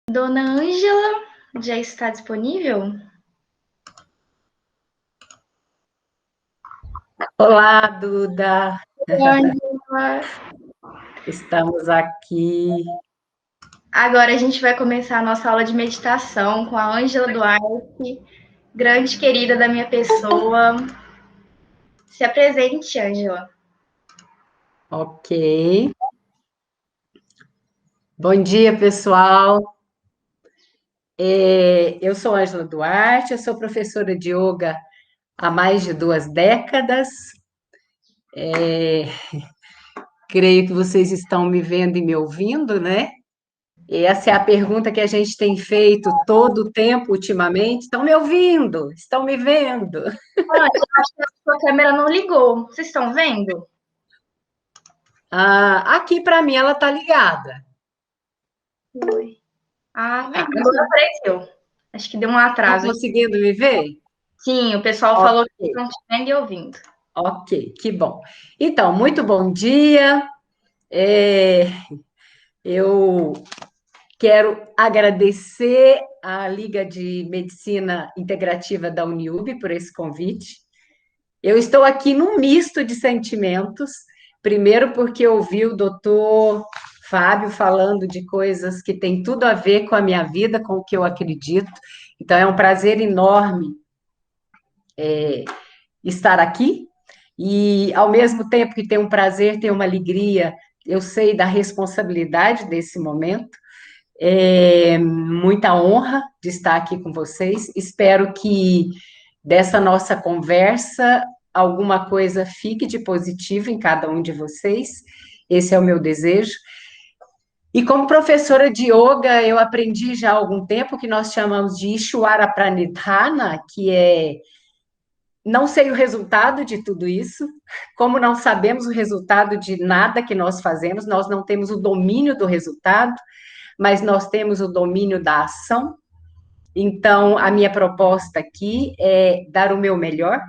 Dona Ângela já está disponível? Olá, Duda. Ângela. Estamos aqui. Agora a gente vai começar a nossa aula de meditação com a Ângela Duarte, grande querida da minha pessoa. Se apresente, Ângela. Ok. Bom dia, pessoal. Eu sou Ângela Duarte, eu sou professora de yoga há mais de 2 décadas. Creio que vocês estão me vendo e me ouvindo, né? E essa é a pergunta que a gente tem feito todo o tempo ultimamente. Estão me ouvindo? Estão me vendo? Ângela, acho que a sua câmera não ligou. Vocês estão vendo? Aqui para mim ela está ligada. Oi. Ah, Tá, agora apareceu. Acho que deu um estão atraso aqui. conseguindo me ver? Sim, o pessoal falou que Ok. estão te vendo e ouvindo. Ok, que bom. Então, muito bom dia. É, eu quero agradecer à Liga de Medicina Integrativa da Uniub por esse convite. Eu estou aqui num misto de sentimentos. Primeiro, porque ouvi o doutor Fábio falando de coisas que têm tudo a ver com a minha vida, com o que eu acredito. Então, é um prazer enorme estar aqui. E, ao mesmo tempo que tem um prazer, tem uma alegria, eu sei da responsabilidade desse momento. É muita honra de estar aqui com vocês. Espero que dessa nossa conversa alguma coisa fique de positivo em cada um de vocês. Esse é o meu desejo. E como professora de yoga, eu aprendi já há algum tempo que nós chamamos de Ishwara Pranidhana, que é não sei o resultado de tudo isso, como não sabemos o resultado de nada que nós fazemos, nós não temos o domínio do resultado, mas nós temos o domínio da ação. Então, a minha proposta aqui é dar o meu melhor,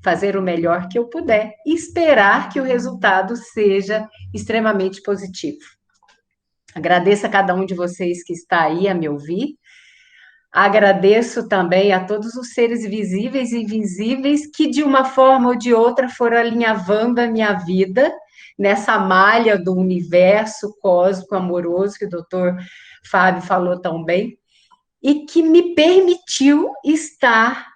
fazer o melhor que eu puder e esperar que o resultado seja extremamente positivo. Agradeço a cada um de vocês que está aí a me ouvir. Agradeço também a todos os seres visíveis e invisíveis que, de uma forma ou de outra, foram alinhavando a minha vida nessa malha do universo cósmico amoroso que o doutor Fábio falou tão bem, e que me permitiu estar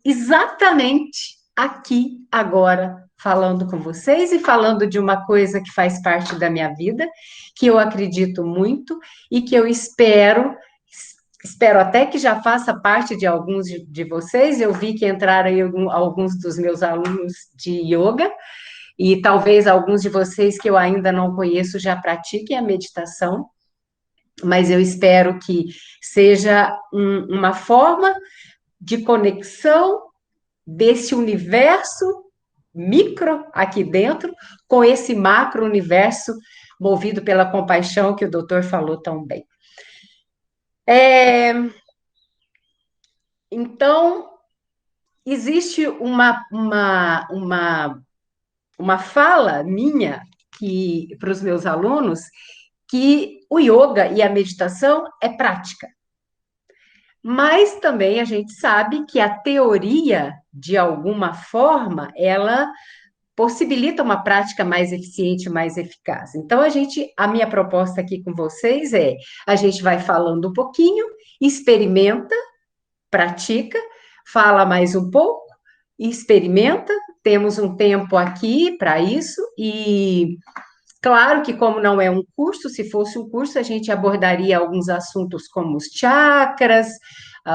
exatamente aqui, agora, falando com vocês e falando de uma coisa que faz parte da minha vida, que eu acredito muito e que eu espero até que já faça parte de alguns de vocês. Eu vi que entraram aí alguns dos meus alunos de yoga, e talvez alguns de vocês que eu ainda não conheço já pratiquem a meditação, mas eu espero que seja uma forma de conexão desse universo micro aqui dentro com esse macro universo movido pela compaixão que o doutor falou tão bem. Então, existe uma fala minha que para os meus alunos que o yoga e a meditação é prática. Mas também a gente sabe que a teoria, de alguma forma, ela possibilita uma prática mais eficiente, mais eficaz. Então, a minha proposta aqui com vocês é, a gente vai falando um pouquinho, experimenta, pratica, fala mais um pouco, experimenta, temos um tempo aqui para isso, e claro que, como não é um curso, se fosse um curso, a gente abordaria alguns assuntos como os chakras,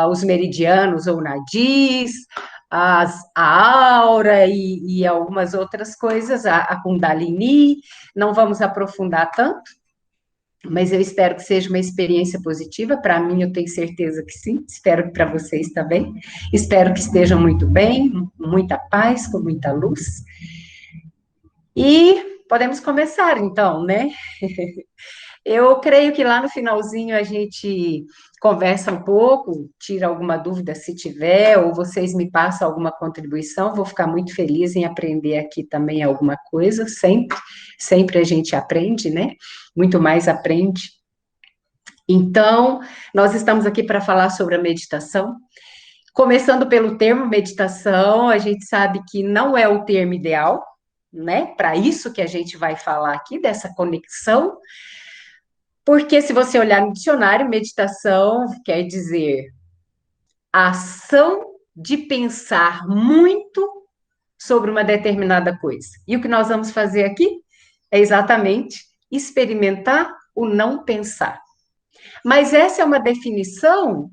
os meridianos ou nadis, a aura e algumas outras coisas, a Kundalini. Não vamos aprofundar tanto, mas eu espero que seja uma experiência positiva. Para mim, eu tenho certeza que sim. Espero que para vocês também. Espero que estejam muito bem, com muita paz, com muita luz. E podemos começar, então, né? Eu creio que lá no finalzinho a gente conversa um pouco, tira alguma dúvida se tiver, ou vocês me passam alguma contribuição, vou ficar muito feliz em aprender aqui também alguma coisa, sempre a gente aprende, né? Muito mais aprende. Então, nós estamos aqui para falar sobre a meditação. Começando pelo termo meditação, a gente sabe que não é o termo ideal, né? Para isso que a gente vai falar aqui, dessa conexão, porque se você olhar no dicionário, meditação quer dizer a ação de pensar muito sobre uma determinada coisa. E o que nós vamos fazer aqui é exatamente experimentar o não pensar. Mas essa é uma definição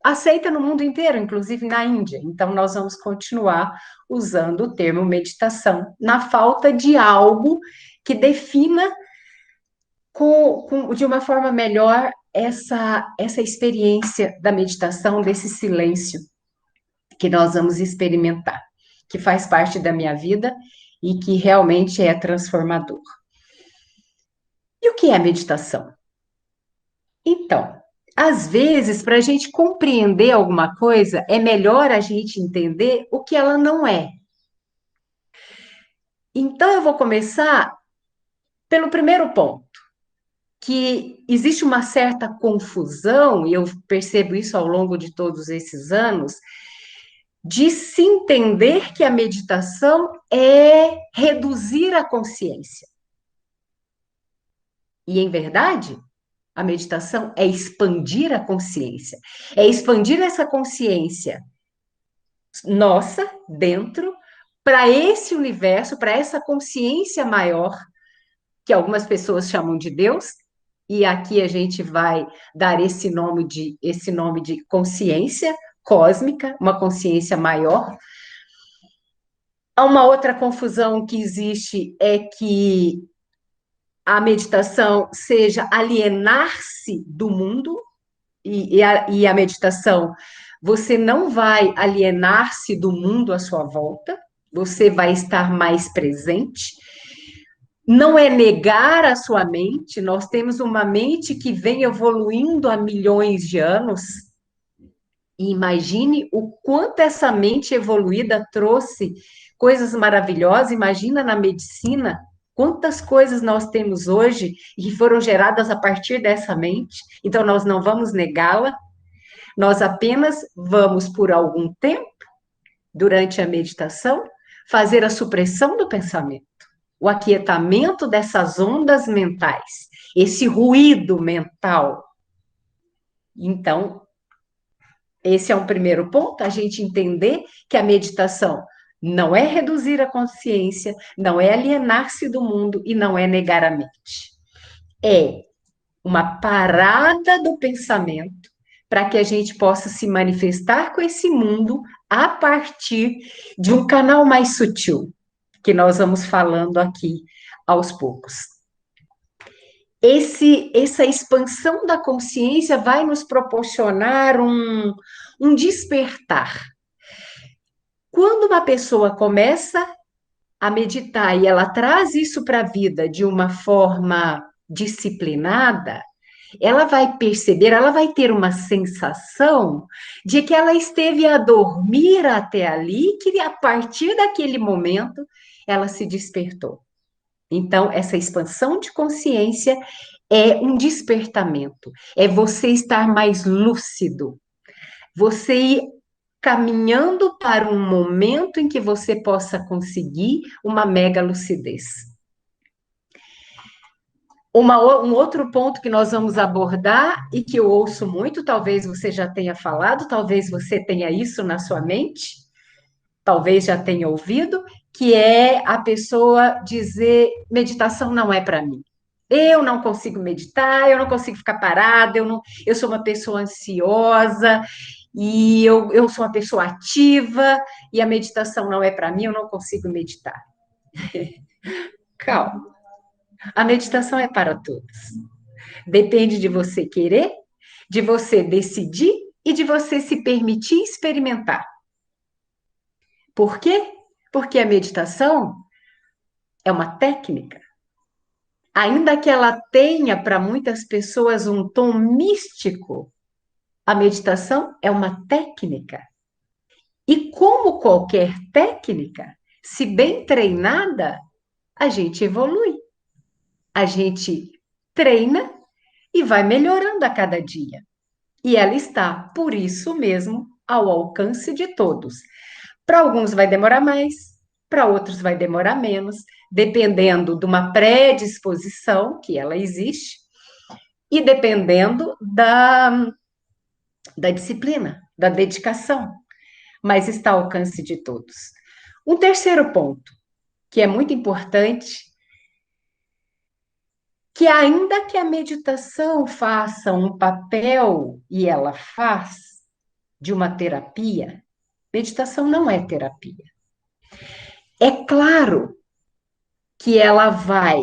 aceita no mundo inteiro, inclusive na Índia. Então, nós vamos continuar usando o termo meditação, na falta de algo que defina de uma forma melhor essa experiência da meditação, desse silêncio que nós vamos experimentar, que faz parte da minha vida e que realmente é transformador. E o que é meditação? Então, às vezes, para a gente compreender alguma coisa, é melhor a gente entender o que ela não é. Então, eu vou começar pelo primeiro ponto, que existe uma certa confusão, e eu percebo isso ao longo de todos esses anos, de se entender que a meditação é reduzir a consciência. E, em verdade, a meditação é expandir a consciência, é expandir essa consciência nossa dentro para esse universo, para essa consciência maior, que algumas pessoas chamam de Deus, e aqui a gente vai dar esse nome de consciência cósmica, uma consciência maior. Há uma outra confusão que existe é que a meditação seja alienar-se do mundo, e a meditação, você não vai alienar-se do mundo à sua volta, você vai estar mais presente. Não é negar a sua mente, nós temos uma mente que vem evoluindo há milhões de anos. E imagine o quanto essa mente evoluída trouxe coisas maravilhosas. Imagina na medicina, quantas coisas nós temos hoje e que foram geradas a partir dessa mente. Então, nós não vamos negá-la, nós apenas vamos, por algum tempo, durante a meditação, fazer a supressão do pensamento, o aquietamento dessas ondas mentais, esse ruído mental. Então, esse é um primeiro ponto, a gente entender que a meditação não é reduzir a consciência, não é alienar-se do mundo e não é negar a mente. É uma parada do pensamento para que a gente possa se manifestar com esse mundo a partir de um canal mais sutil, que nós vamos falando aqui aos poucos. Essa expansão da consciência vai nos proporcionar um despertar. Quando uma pessoa começa a meditar e ela traz isso para a vida de uma forma disciplinada, ela vai perceber, ela vai ter uma sensação de que ela esteve a dormir até ali, que a partir daquele momento ela se despertou. Então, essa expansão de consciência é um despertamento, é você estar mais lúcido, você ir caminhando para um momento em que você possa conseguir uma mega lucidez. Um outro ponto que nós vamos abordar e que eu ouço muito, talvez você já tenha falado, talvez você tenha isso na sua mente, talvez já tenha ouvido, que é a pessoa dizer: meditação não é para mim. Eu não consigo meditar, eu não consigo ficar parada, eu sou uma pessoa ansiosa e eu sou uma pessoa ativa e a meditação não é para mim, eu não consigo meditar. Calma. A meditação é para todos. Depende de você querer, de você decidir e de você se permitir experimentar. Por quê? Porque a meditação é uma técnica. Ainda que ela tenha para muitas pessoas um tom místico, a meditação é uma técnica. E como qualquer técnica, se bem treinada, a gente evolui. A gente treina e vai melhorando a cada dia. E ela está, por isso mesmo, ao alcance de todos. Para alguns vai demorar mais, para outros vai demorar menos, dependendo de uma predisposição, que ela existe, e dependendo da disciplina, da dedicação, mas está ao alcance de todos. Um terceiro ponto, que é muito importante, que ainda que a meditação faça um papel, e ela faz, de uma terapia, meditação não é terapia. É claro que ela vai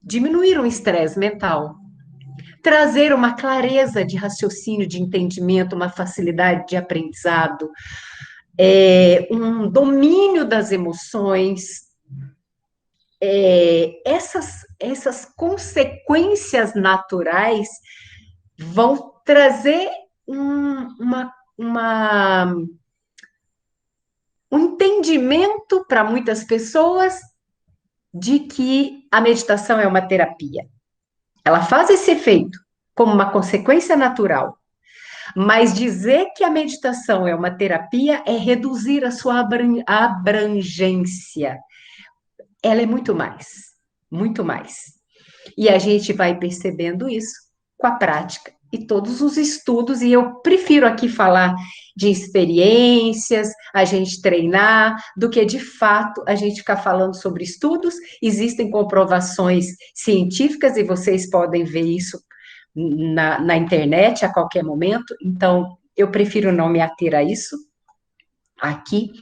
diminuir o estresse mental, trazer uma clareza de raciocínio, de entendimento, uma facilidade de aprendizado, um domínio das emoções, essas consequências naturais vão trazer um entendimento para muitas pessoas de que a meditação é uma terapia. Ela faz esse efeito como uma consequência natural, mas dizer que a meditação é uma terapia é reduzir a sua abrangência. Ela é muito mais, muito mais. E a gente vai percebendo isso com a prática e todos os estudos, e eu prefiro aqui falar de experiências, a gente treinar, do que de fato a gente ficar falando sobre estudos. Existem comprovações científicas e vocês podem ver isso na internet a qualquer momento, então eu prefiro não me ater a isso aqui.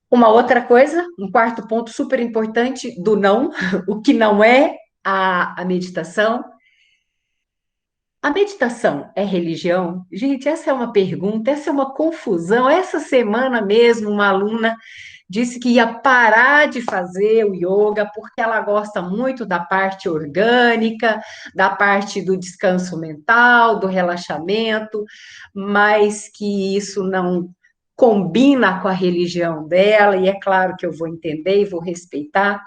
Uma outra coisa, um quarto ponto super importante do não, o que não é a meditação. A meditação é religião? Gente, essa é uma pergunta, essa é uma confusão. Essa semana mesmo, uma aluna disse que ia parar de fazer o yoga porque ela gosta muito da parte orgânica, da parte do descanso mental, do relaxamento, mas que isso não combina com a religião dela, e é claro que eu vou entender e vou respeitar,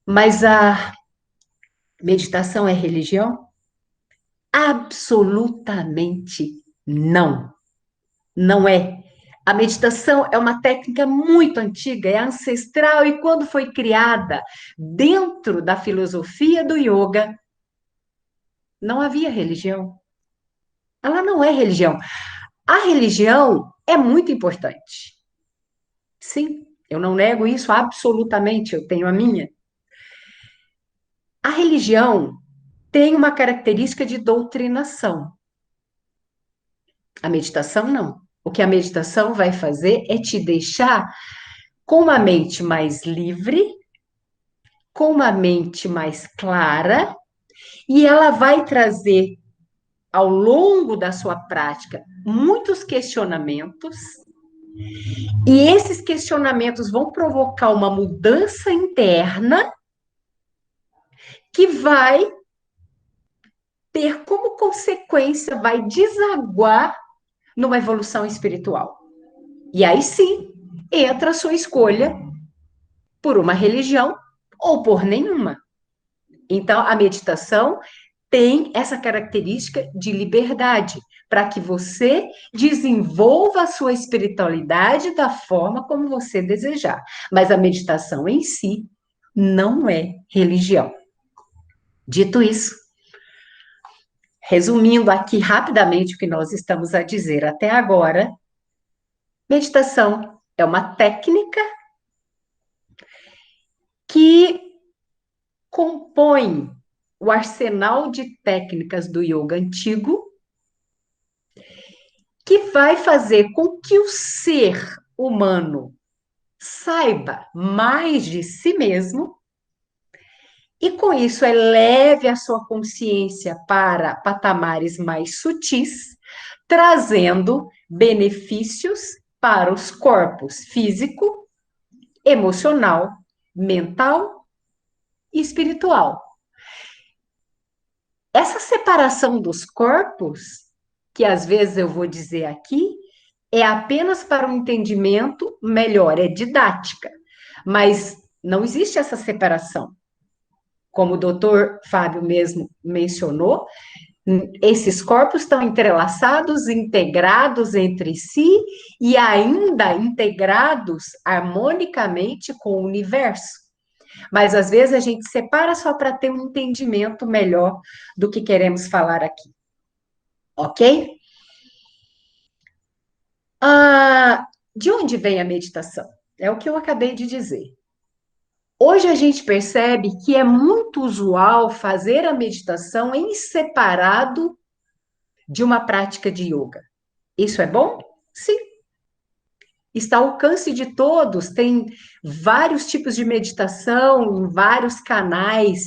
mas a meditação é religião? Absolutamente não. Não é. A meditação é uma técnica muito antiga, é ancestral, e quando foi criada dentro da filosofia do yoga, não havia religião. Ela não é religião. A religião é muito importante. Sim, eu não nego isso absolutamente, eu tenho a minha. A religião tem uma característica de doutrinação. A meditação não. O que a meditação vai fazer é te deixar com uma mente mais livre, com uma mente mais clara, e ela vai trazer, ao longo da sua prática, muitos questionamentos, e esses questionamentos vão provocar uma mudança interna que vai ter como consequência, vai desaguar numa evolução espiritual. E aí sim, entra a sua escolha por uma religião ou por nenhuma. Então, a meditação tem essa característica de liberdade, para que você desenvolva a sua espiritualidade da forma como você desejar. Mas a meditação em si não é religião. Dito isso, resumindo aqui rapidamente o que nós estamos a dizer até agora, meditação é uma técnica que compõe o arsenal de técnicas do yoga antigo, que vai fazer com que o ser humano saiba mais de si mesmo, e com isso eleve a sua consciência para patamares mais sutis, trazendo benefícios para os corpos físico, emocional, mental e espiritual. Essa separação dos corpos, que às vezes eu vou dizer aqui, é apenas para um entendimento melhor, é didática, mas não existe essa separação. como o doutor Fábio mesmo mencionou, esses corpos estão entrelaçados, integrados entre si e ainda integrados harmonicamente com o universo. Mas às vezes a gente separa só para ter um entendimento melhor do que queremos falar aqui. Ok? De onde vem a meditação? É o que eu acabei de dizer. Hoje a gente percebe que é muito usual fazer a meditação em separado de uma prática de yoga. Isso é bom? Sim. Está ao alcance de todos, tem vários tipos de meditação em vários canais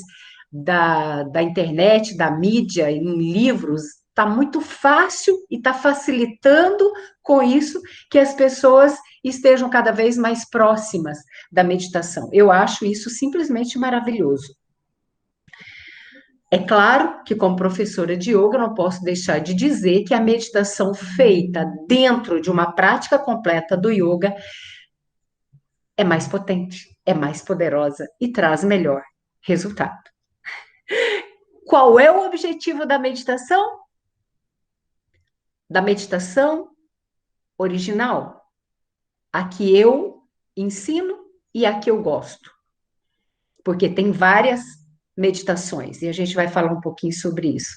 da internet, da mídia, em livros. Está muito fácil e está facilitando com isso que as pessoas estejam cada vez mais próximas da meditação. Eu acho isso simplesmente maravilhoso. É claro que, como professora de yoga, não posso deixar de dizer que a meditação feita dentro de uma prática completa do yoga é mais potente, é mais poderosa e traz melhor resultado. Qual é o objetivo da meditação? Da meditação original, a que eu ensino e a que eu gosto. Porque tem várias meditações e a gente vai falar um pouquinho sobre isso.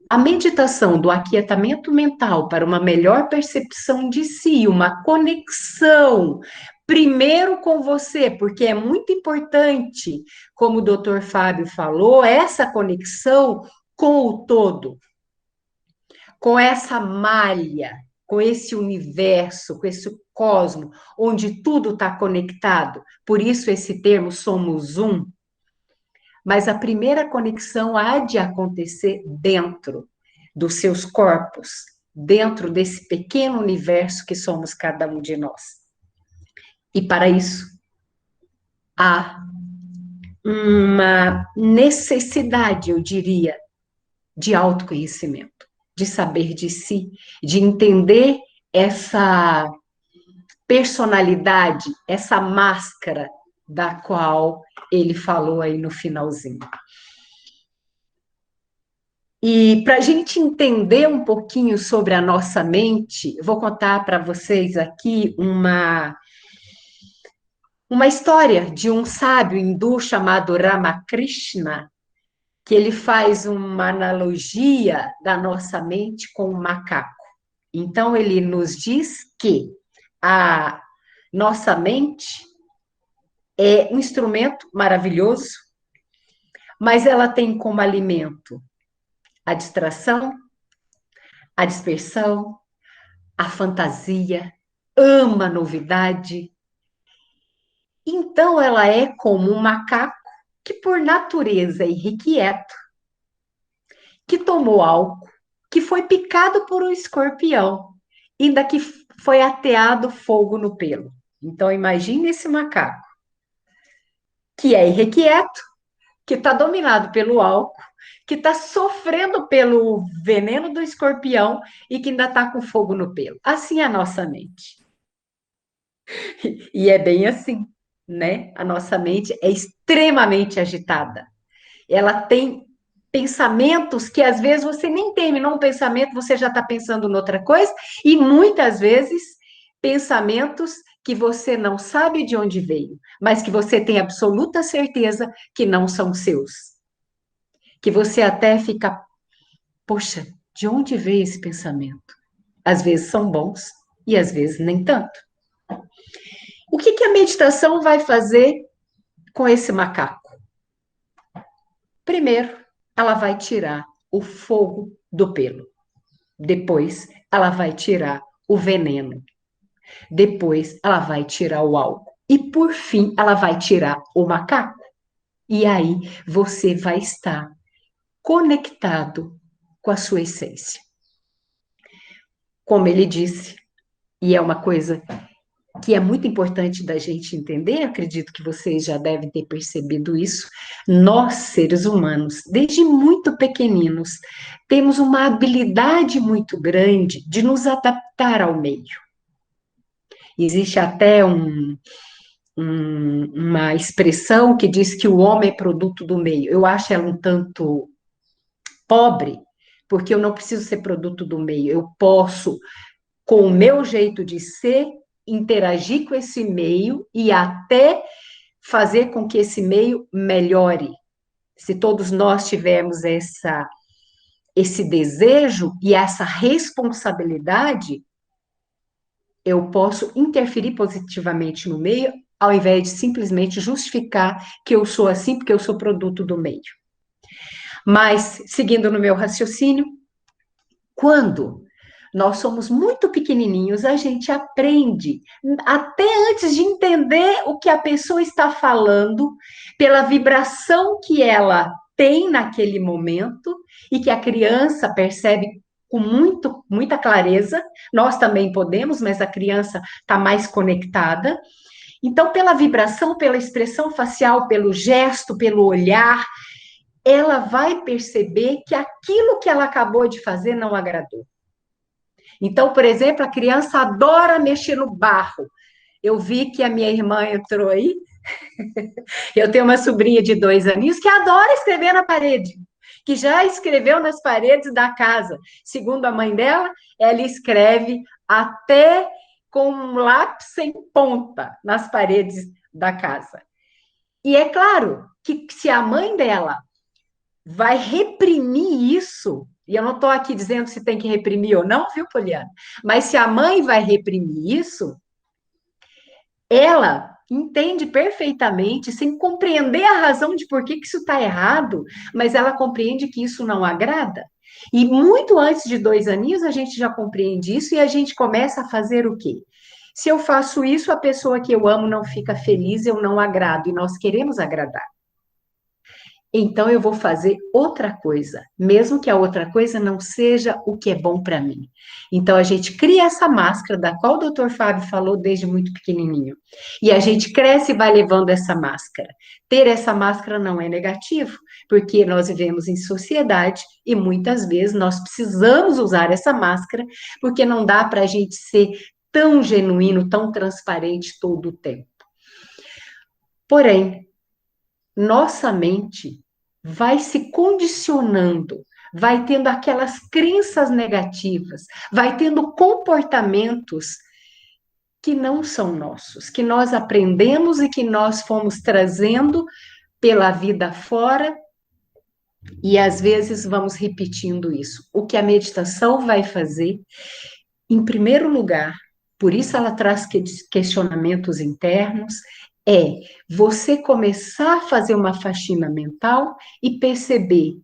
A meditação do aquietamento mental para uma melhor percepção de si, uma conexão, primeiro com você, porque é muito importante, como o doutor Fábio falou, essa conexão com o todo, com essa malha, com esse universo, com esse cosmo, onde tudo está conectado. Por isso esse termo somos um. Mas a primeira conexão há de acontecer dentro dos seus corpos, dentro desse pequeno universo que somos cada um de nós. E para isso, há uma necessidade, eu diria, de autoconhecimento, de saber de si, de entender essa personalidade, essa máscara da qual ele falou aí no finalzinho. E para a gente entender um pouquinho sobre a nossa mente, eu vou contar para vocês aqui uma história de um sábio hindu chamado Ramakrishna, que ele faz uma analogia da nossa mente com um macaco. Então, ele nos diz que a nossa mente é um instrumento maravilhoso, mas ela tem como alimento a distração, a dispersão, a fantasia, ama a novidade. Então, ela é como um macaco que, por natureza, é irrequieto, que tomou álcool, que foi picado por um escorpião e daqui foi ateado fogo no pelo. Então, imagine esse macaco, que é irrequieto, que está dominado pelo álcool, que está sofrendo pelo veneno do escorpião e que ainda está com fogo no pelo. Assim é a nossa mente. E é bem assim, né? A nossa mente é extremamente agitada. Ela tem pensamentos que às vezes você nem terminou um pensamento, você já está pensando em outra coisa, e muitas vezes pensamentos que você não sabe de onde veio, mas que você tem absoluta certeza que não são seus. Que você até fica, poxa, de onde veio esse pensamento? Às vezes são bons e às vezes nem tanto. O que a meditação vai fazer com esse macaco? Primeiro, ela vai tirar o fogo do pelo. Depois, ela vai tirar o veneno. Depois, ela vai tirar o álcool. E, por fim, ela vai tirar o macaco. E aí, você vai estar conectado com a sua essência. Como ele disse, e é uma coisa que é muito importante da gente entender, acredito que vocês já devem ter percebido isso, nós, seres humanos, desde muito pequeninos, temos uma habilidade muito grande de nos adaptar ao meio. Existe até uma expressão que diz que o homem é produto do meio. Eu acho ela um tanto pobre, porque eu não preciso ser produto do meio. Eu posso, com o meu jeito de ser, interagir com esse meio e até fazer com que esse meio melhore. Se todos nós tivermos esse desejo e essa responsabilidade, eu posso interferir positivamente no meio, ao invés de simplesmente justificar que eu sou assim porque eu sou produto do meio. Mas, seguindo no meu raciocínio, quando nós somos muito pequenininhos, a gente aprende, até antes de entender o que a pessoa está falando, pela vibração que ela tem naquele momento e que a criança percebe com muita clareza. Nós também podemos, mas a criança está mais conectada. Então, pela vibração, pela expressão facial, pelo gesto, pelo olhar, ela vai perceber que aquilo que ela acabou de fazer não agradou. Então, por exemplo, a criança adora mexer no barro. Eu vi que a minha irmã entrou aí. Eu tenho uma sobrinha de 2 aninhos que adora escrever na parede, que já escreveu nas paredes da casa. Segundo a mãe dela, ela escreve até com um lápis sem ponta nas paredes da casa. E é claro que se a mãe dela vai reprimir isso, e eu não estou aqui dizendo se tem que reprimir ou não, viu, Poliana? Mas se a mãe vai reprimir isso, ela entende perfeitamente, sem compreender a razão de por que isso está errado, mas ela compreende que isso não agrada. E muito antes de 2 aninhos, a gente já compreende isso e a gente começa a fazer o quê? Se eu faço isso, a pessoa que eu amo não fica feliz, eu não agrado, e nós queremos agradar. Então eu vou fazer outra coisa, mesmo que a outra coisa não seja o que é bom para mim. Então a gente cria essa máscara da qual o doutor Fábio falou desde muito pequenininho. E a gente cresce e vai levando essa máscara. Ter essa máscara não é negativo, porque nós vivemos em sociedade e muitas vezes nós precisamos usar essa máscara, porque não dá para a gente ser tão genuíno, tão transparente todo o tempo. Porém, nossa mente vai se condicionando, vai tendo aquelas crenças negativas, vai tendo comportamentos que não são nossos, que nós aprendemos e que nós fomos trazendo pela vida fora e às vezes vamos repetindo isso. O que a meditação vai fazer, em primeiro lugar, por isso ela traz questionamentos internos, é você começar a fazer uma faxina mental e perceber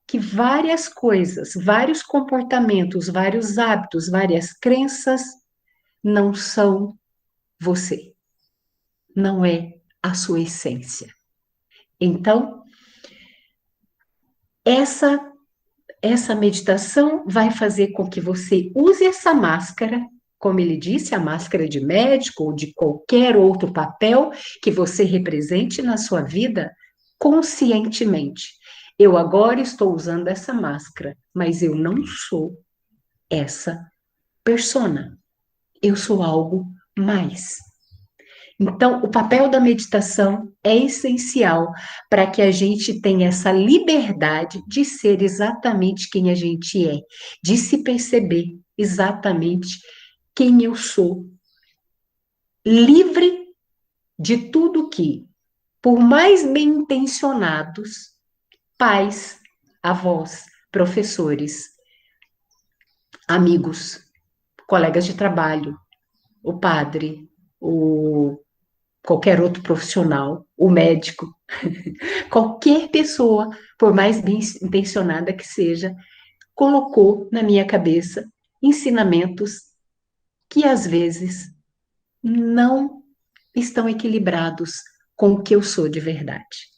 que várias coisas, vários comportamentos, vários hábitos, várias crenças não são você, não é a sua essência. Então, essa meditação vai fazer com que você use essa máscara, como ele disse, a máscara de médico ou de qualquer outro papel que você represente na sua vida, conscientemente. Eu agora estou usando essa máscara, mas eu não sou essa persona. Eu sou algo mais. Então, o papel da meditação é essencial para que a gente tenha essa liberdade de ser exatamente quem a gente é, de se perceber exatamente quem eu sou, livre de tudo que, por mais bem intencionados, pais, avós, professores, amigos, colegas de trabalho, o padre, o qualquer outro profissional, o médico, qualquer pessoa, por mais bem intencionada que seja, colocou na minha cabeça ensinamentos que às vezes não estão equilibrados com o que eu sou de verdade.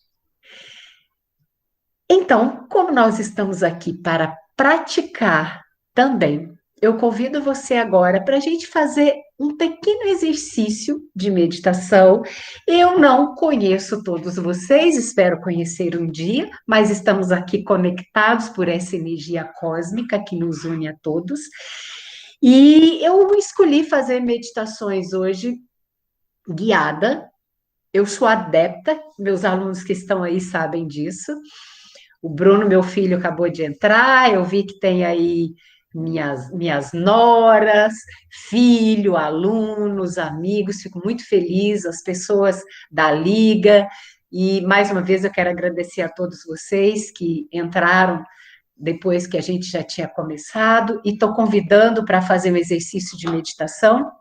Então, como nós estamos aqui para praticar também, eu convido você agora para a gente fazer um pequeno exercício de meditação. Eu não conheço todos vocês, espero conhecer um dia, mas estamos aqui conectados por essa energia cósmica que nos une a todos. E eu escolhi fazer meditações hoje guiada, eu sou adepta, meus alunos que estão aí sabem disso. O Bruno, meu filho, acabou de entrar, eu vi que tem aí minhas noras, filho, alunos, amigos, fico muito feliz, as pessoas da Liga, e mais uma vez eu quero agradecer a todos vocês que entraram depois que a gente já tinha começado, e estou convidando para fazer um exercício de meditação.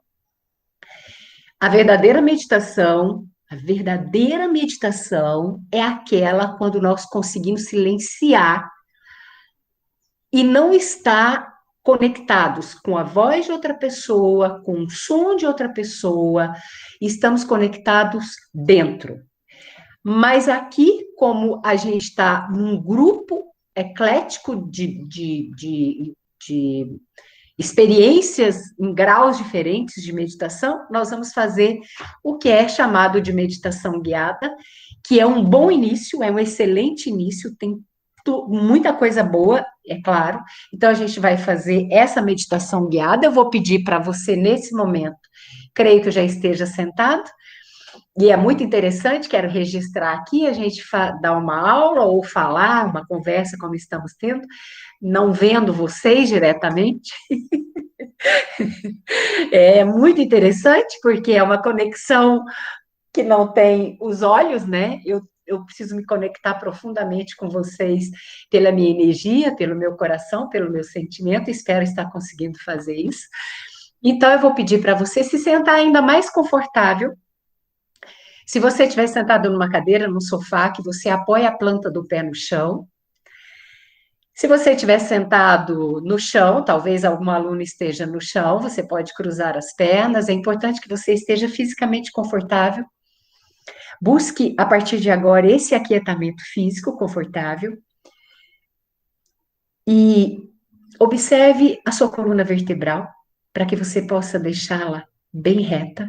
A verdadeira meditação é aquela quando nós conseguimos silenciar e não estar conectados com a voz de outra pessoa, com o som de outra pessoa, estamos conectados dentro. Mas aqui, como a gente está num grupo eclético de experiências em graus diferentes de meditação, nós vamos fazer o que é chamado de meditação guiada, que é um bom início, é um excelente início, tem muita coisa boa, é claro. Então, a gente vai fazer essa meditação guiada. Eu vou pedir para você, nesse momento, creio que eu já esteja sentado, e é muito interessante, quero registrar aqui, a gente dar uma aula ou falar, uma conversa como estamos tendo, não vendo vocês diretamente. É muito interessante, porque é uma conexão que não tem os olhos, né? Eu preciso me conectar profundamente com vocês pela minha energia, pelo meu coração, pelo meu sentimento, espero estar conseguindo fazer isso. Então, eu vou pedir para você se sentar ainda mais confortável. Se você estiver sentado numa cadeira, num sofá, que você apoie a planta do pé no chão. Se você estiver sentado no chão, talvez algum aluno esteja no chão, você pode cruzar as pernas. É importante que você esteja fisicamente confortável. Busque, a partir de agora, esse aquietamento físico confortável. E observe a sua coluna vertebral, para que você possa deixá-la bem reta.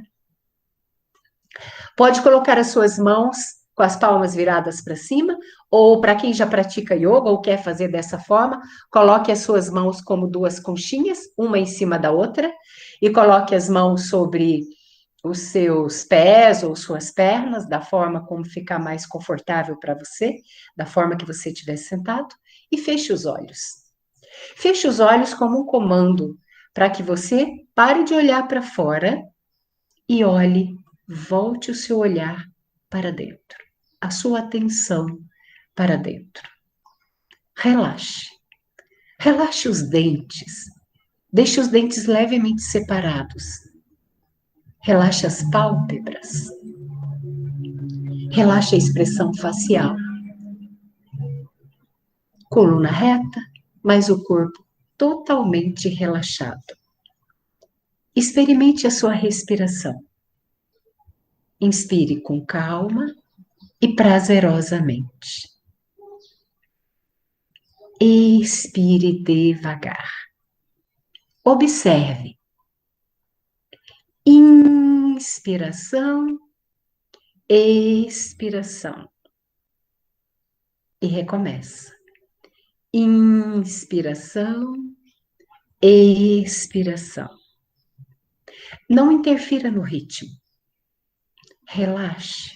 Pode colocar as suas mãos com as palmas viradas para cima, ou para quem já pratica yoga ou quer fazer dessa forma, coloque as suas mãos como duas conchinhas, uma em cima da outra, e coloque as mãos sobre os seus pés ou suas pernas, da forma como ficar mais confortável para você, da forma que você estiver sentado, e feche os olhos. Feche os olhos como um comando, para que você pare de olhar para fora e olhe, volte o seu olhar para dentro, a sua atenção para dentro. Relaxe. Relaxe os dentes. Deixe os dentes levemente separados. Relaxe as pálpebras. Relaxe a expressão facial. Coluna reta, mas o corpo totalmente relaxado. Experimente a sua respiração. Inspire com calma e prazerosamente. Expire devagar. Observe. Inspiração, expiração. E recomeça. Inspiração, expiração. Não interfira no ritmo. Relaxe.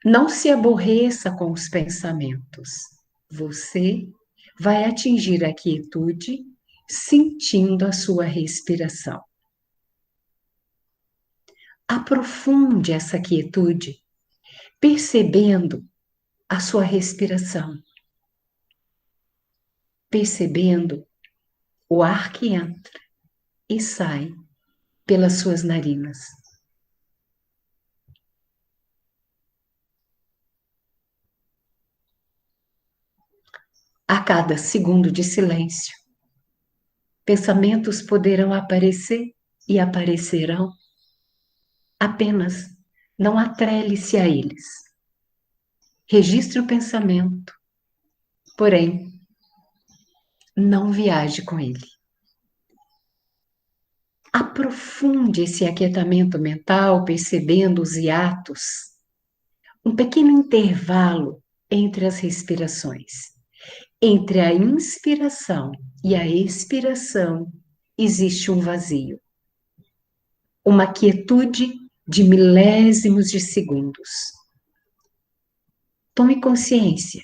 Não se aborreça com os pensamentos. Você vai atingir a quietude sentindo a sua respiração. Aprofunde essa quietude, percebendo a sua respiração. Percebendo o ar que entra e sai pelas suas narinas. A cada segundo de silêncio, pensamentos poderão aparecer e aparecerão. Apenas não atrele-se a eles. Registre o pensamento, porém, não viaje com ele. Aprofunde esse aquietamento mental, percebendo os hiatos, um pequeno intervalo entre as respirações. Entre a inspiração e a expiração existe um vazio, uma quietude de milésimos de segundos. Tome consciência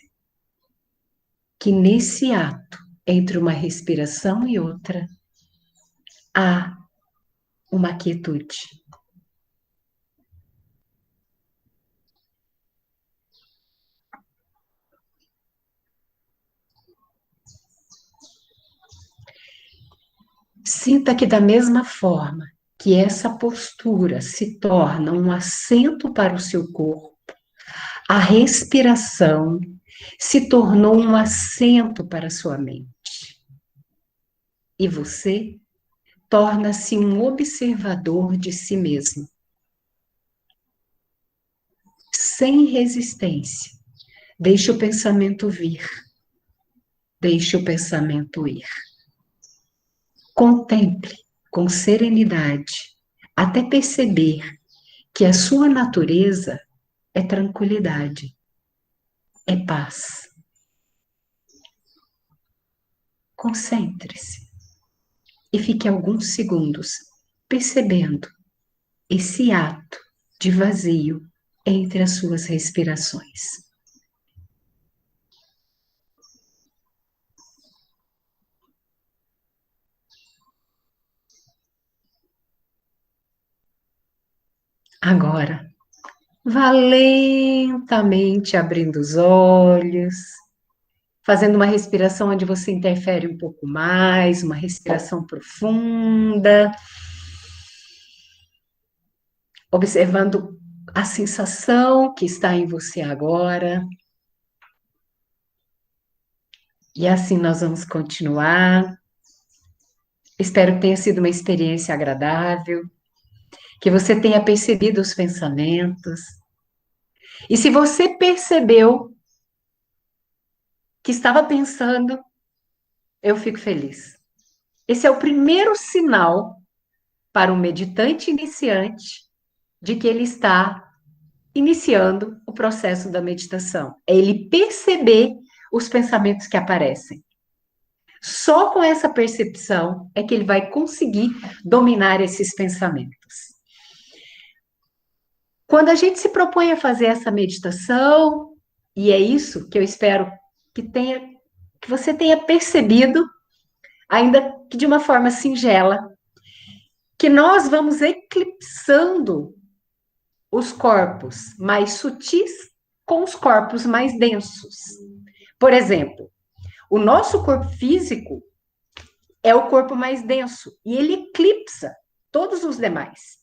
que nesse ato, entre uma respiração e outra, há uma quietude. Sinta que da mesma forma que essa postura se torna um assento para o seu corpo, a respiração se tornou um assento para a sua mente. E você torna-se um observador de si mesmo. Sem resistência. Deixe o pensamento vir. Deixe o pensamento ir. Contemple com serenidade, até perceber que a sua natureza é tranquilidade, é paz. Concentre-se e fique alguns segundos percebendo esse ato de vazio entre as suas respirações. Agora, vá lentamente abrindo os olhos, fazendo uma respiração onde você interfere um pouco mais, uma respiração profunda, observando a sensação que está em você agora. E assim nós vamos continuar. Espero que tenha sido uma experiência agradável, que você tenha percebido os pensamentos. E se você percebeu que estava pensando, eu fico feliz. Esse é o primeiro sinal para um meditante iniciante de que ele está iniciando o processo da meditação. É ele perceber os pensamentos que aparecem. Só com essa percepção é que ele vai conseguir dominar esses pensamentos. Quando a gente se propõe a fazer essa meditação, e é isso que eu espero que você tenha percebido, ainda que de uma forma singela, que nós vamos eclipsando os corpos mais sutis com os corpos mais densos. Por exemplo, o nosso corpo físico é o corpo mais denso e ele eclipsa todos os demais.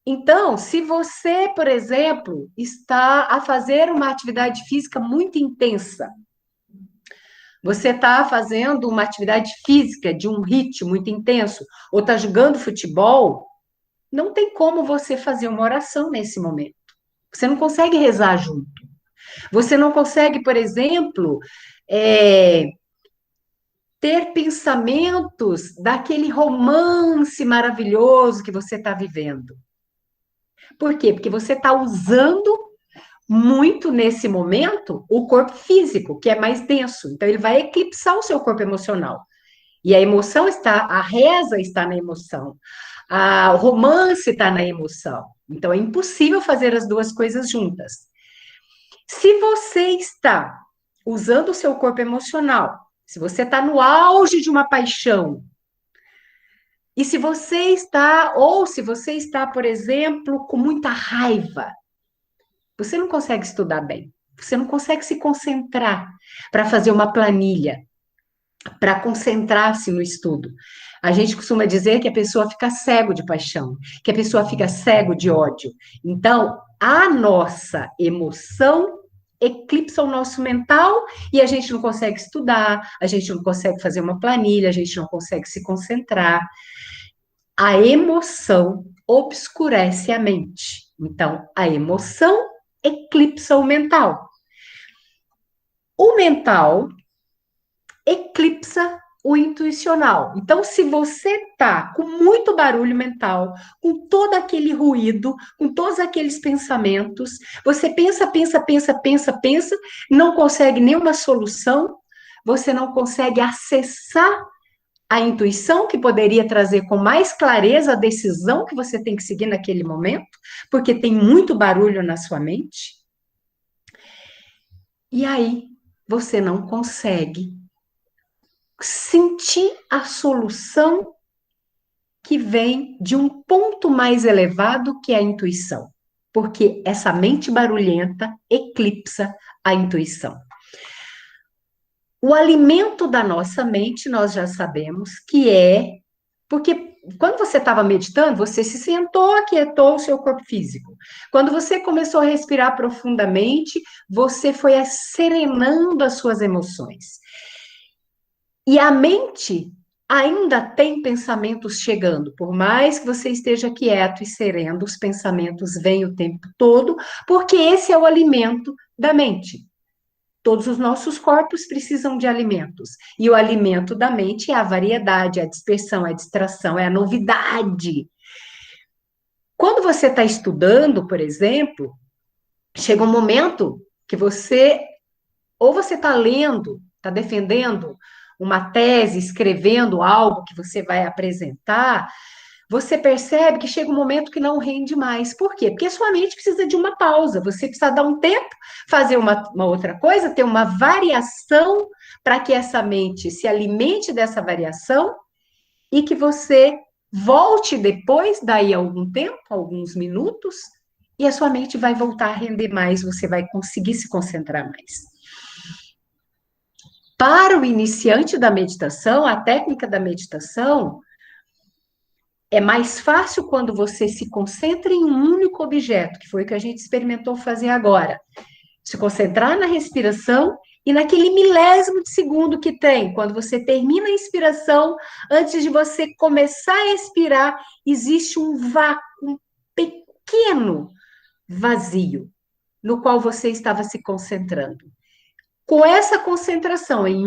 Então, se você, por exemplo, está a fazer uma atividade física muito intensa, você está fazendo uma atividade física de um ritmo muito intenso, ou está jogando futebol, não tem como você fazer uma oração nesse momento. Você não consegue rezar junto. Você não consegue, por exemplo, ter pensamentos daquele romance maravilhoso que você está vivendo. Por quê? Porque você está usando muito nesse momento o corpo físico, que é mais denso. Então, ele vai eclipsar o seu corpo emocional. E a emoção a reza está na emoção. O romance está na emoção. Então, é impossível fazer as duas coisas juntas. Se você está usando o seu corpo emocional, se você está no auge de uma paixão, e se você está, por exemplo, com muita raiva, você não consegue estudar bem, você não consegue se concentrar para fazer uma planilha, para concentrar-se no estudo. A gente costuma dizer que a pessoa fica cego de paixão, que a pessoa fica cego de ódio. Então, a nossa emoção eclipsa o nosso mental e a gente não consegue estudar, a gente não consegue fazer uma planilha, a gente não consegue se concentrar. A emoção obscurece a mente. Então, a emoção eclipsa o mental. O mental eclipsa o intuicional. Então, se você está com muito barulho mental, com todo aquele ruído, com todos aqueles pensamentos, você pensa, não consegue nenhuma solução, você não consegue acessar a intuição, que poderia trazer com mais clareza a decisão que você tem que seguir naquele momento, porque tem muito barulho na sua mente. E aí você não consegue sentir a solução que vem de um ponto mais elevado, que é a intuição, porque essa mente barulhenta eclipsa a intuição. O alimento da nossa mente, nós já sabemos que é, porque quando você estava meditando, você se sentou, aquietou o seu corpo físico. Quando você começou a respirar profundamente, você foi serenando as suas emoções. E a mente ainda tem pensamentos chegando, por mais que você esteja quieto e sereno, os pensamentos vêm o tempo todo, porque esse é o alimento da mente. Todos os nossos corpos precisam de alimentos. E o alimento da mente é a variedade, a dispersão, a distração, é a novidade. Quando você está estudando, por exemplo, chega um momento que ou você está lendo, está defendendo uma tese, escrevendo algo que você vai apresentar, você percebe que chega um momento que não rende mais. Por quê? Porque a sua mente precisa de uma pausa, você precisa dar um tempo, fazer uma outra coisa, ter uma variação para que essa mente se alimente dessa variação e que você volte depois, daí a algum tempo, alguns minutos, e a sua mente vai voltar a render mais, você vai conseguir se concentrar mais. Para o iniciante da meditação, a técnica da meditação é mais fácil quando você se concentra em um único objeto, que foi o que a gente experimentou fazer agora. Se concentrar na respiração e naquele milésimo de segundo que tem. Quando você termina a inspiração, antes de você começar a expirar, existe um vácuo, um pequeno vazio, no qual você estava se concentrando. Com essa concentração em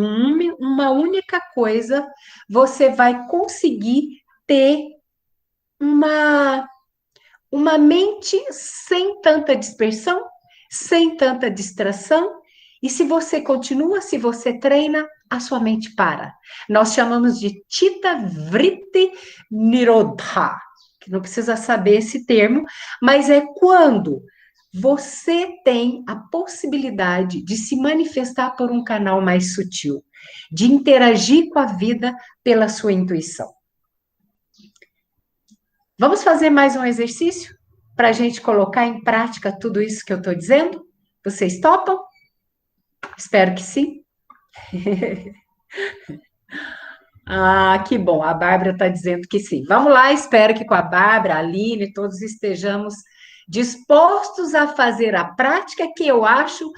uma única coisa, você vai conseguir ter uma mente sem tanta dispersão, sem tanta distração, e se você continua, se você treina, a sua mente para. Nós chamamos de Chitta Vritti Nirodha, que não precisa saber esse termo, mas é quando você tem a possibilidade de se manifestar por um canal mais sutil, de interagir com a vida pela sua intuição. Vamos fazer mais um exercício para a gente colocar em prática tudo isso que eu estou dizendo? Vocês topam? Espero que sim. Ah, que bom, a Bárbara está dizendo que sim. Vamos lá, espero que com a Bárbara, a Aline, todos estejamos dispostos a fazer a prática que eu acho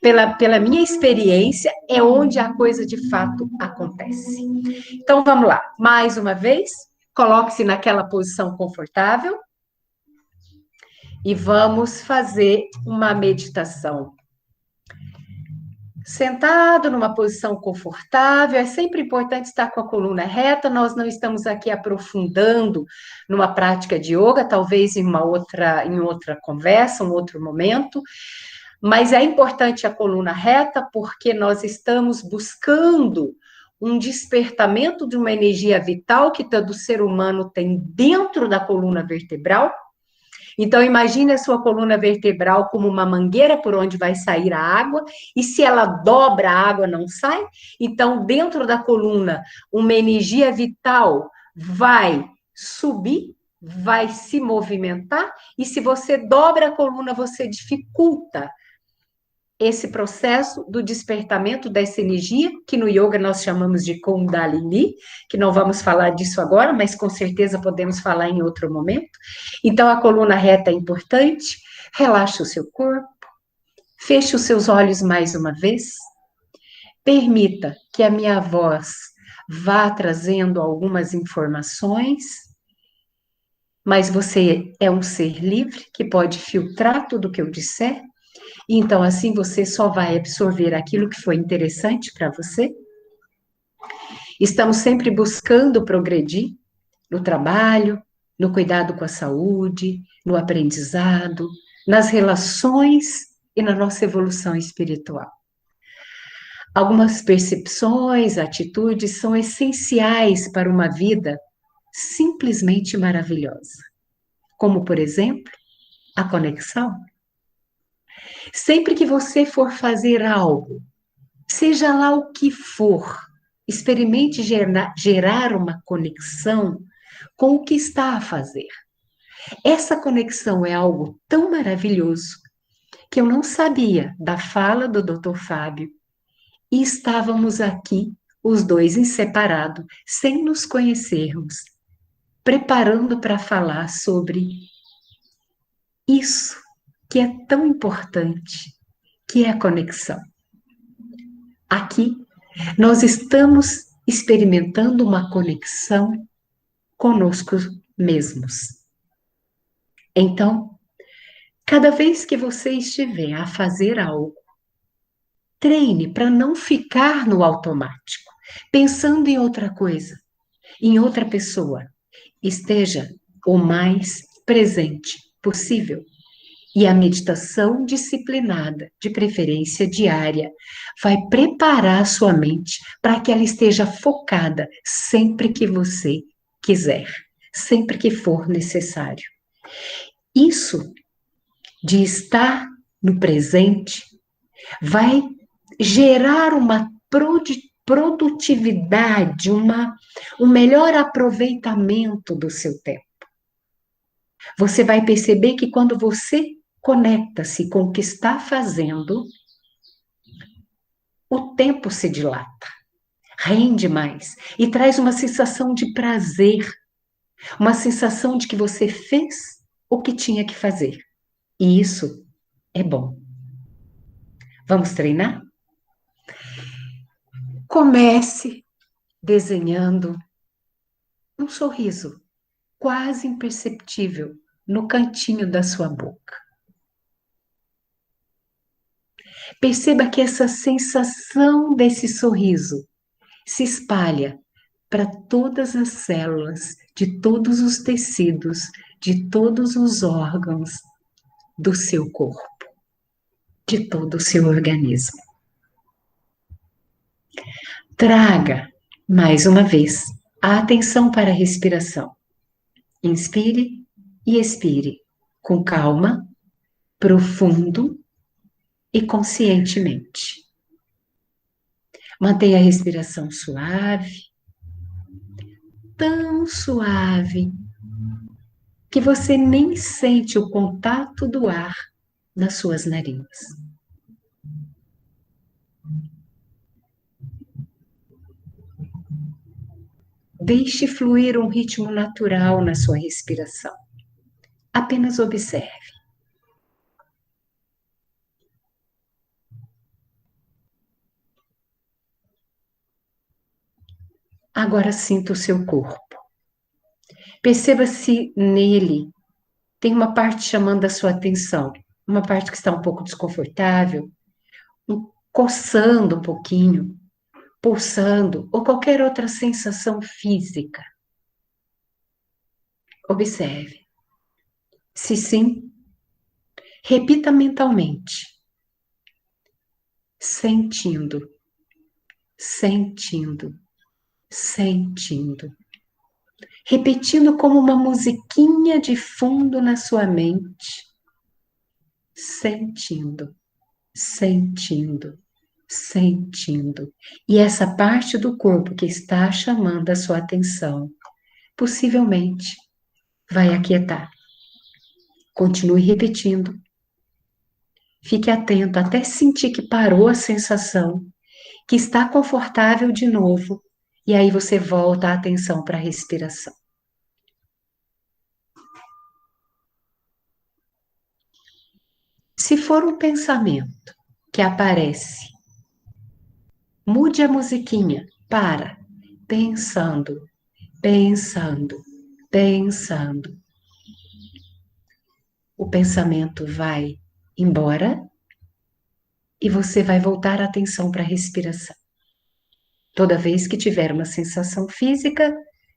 pela minha experiência, é onde a coisa de fato acontece. Então, vamos lá. Mais uma vez, coloque-se naquela posição confortável e vamos fazer uma meditação. Sentado numa posição confortável, é sempre importante estar com a coluna reta. Nós não estamos aqui aprofundando numa prática de yoga, talvez em outra conversa, um outro momento. Mas é importante a coluna reta porque nós estamos buscando um despertamento de uma energia vital que todo ser humano tem dentro da coluna vertebral. Então, imagine a sua coluna vertebral como uma mangueira por onde vai sair a água, e se ela dobra, a água não sai. Então, dentro da coluna, uma energia vital vai subir, vai se movimentar, e se você dobra a coluna, você dificulta esse processo do despertamento dessa energia, que no yoga nós chamamos de Kundalini, que não vamos falar disso agora, mas com certeza podemos falar em outro momento. Então, a coluna reta é importante, relaxa o seu corpo, feche os seus olhos mais uma vez, permita que a minha voz vá trazendo algumas informações, mas você é um ser livre que pode filtrar tudo o que eu disser. Então, assim, você só vai absorver aquilo que foi interessante para você. Estamos sempre buscando progredir no trabalho, no cuidado com a saúde, no aprendizado, nas relações e na nossa evolução espiritual. Algumas percepções, atitudes são essenciais para uma vida simplesmente maravilhosa. Como, por exemplo, a conexão. Sempre que você for fazer algo, seja lá o que for, experimente gerar uma conexão com o que está a fazer. Essa conexão é algo tão maravilhoso que eu não sabia da fala do Dr. Fábio e estávamos aqui, os dois em separado, sem nos conhecermos, preparando para falar sobre isso que é tão importante, que é a conexão. Aqui, nós estamos experimentando uma conexão conosco mesmos. Então, cada vez que você estiver a fazer algo, treine para não ficar no automático, pensando em outra coisa, em outra pessoa. Esteja o mais presente possível. E a meditação disciplinada, de preferência diária, vai preparar a sua mente para que ela esteja focada sempre que você quiser, sempre que for necessário. Isso de estar no presente vai gerar uma produtividade, um melhor aproveitamento do seu tempo. Você vai perceber que quando você conecta-se com o que está fazendo, o tempo se dilata, rende mais e traz uma sensação de prazer, uma sensação de que você fez o que tinha que fazer. E isso é bom. Vamos treinar? Comece desenhando um sorriso quase imperceptível no cantinho da sua boca. Perceba que essa sensação desse sorriso se espalha para todas as células, de todos os tecidos, de todos os órgãos do seu corpo, de todo o seu organismo. Traga, mais uma vez, a atenção para a respiração. Inspire e expire com calma, profundo e conscientemente. Mantenha a respiração suave, tão suave, que você nem sente o contato do ar nas suas narinas. Deixe fluir um ritmo natural na sua respiração. Apenas observe. Agora sinta o seu corpo. Perceba se nele tem uma parte chamando a sua atenção, uma parte que está um pouco desconfortável, coçando um pouquinho, pulsando, ou qualquer outra sensação física. Observe. Se sim, repita mentalmente. Sentindo, sentindo, sentindo. Repetindo como uma musiquinha de fundo na sua mente. Sentindo, sentindo, sentindo. E essa parte do corpo que está chamando a sua atenção, possivelmente vai aquietar. Continue repetindo. Fique atento até sentir que parou a sensação, que está confortável de novo, e aí você volta a atenção para a respiração. Se for um pensamento que aparece, mude a musiquinha para pensando, pensando, pensando. O pensamento vai embora e você vai voltar a atenção para a respiração. Toda vez que tiver uma sensação física,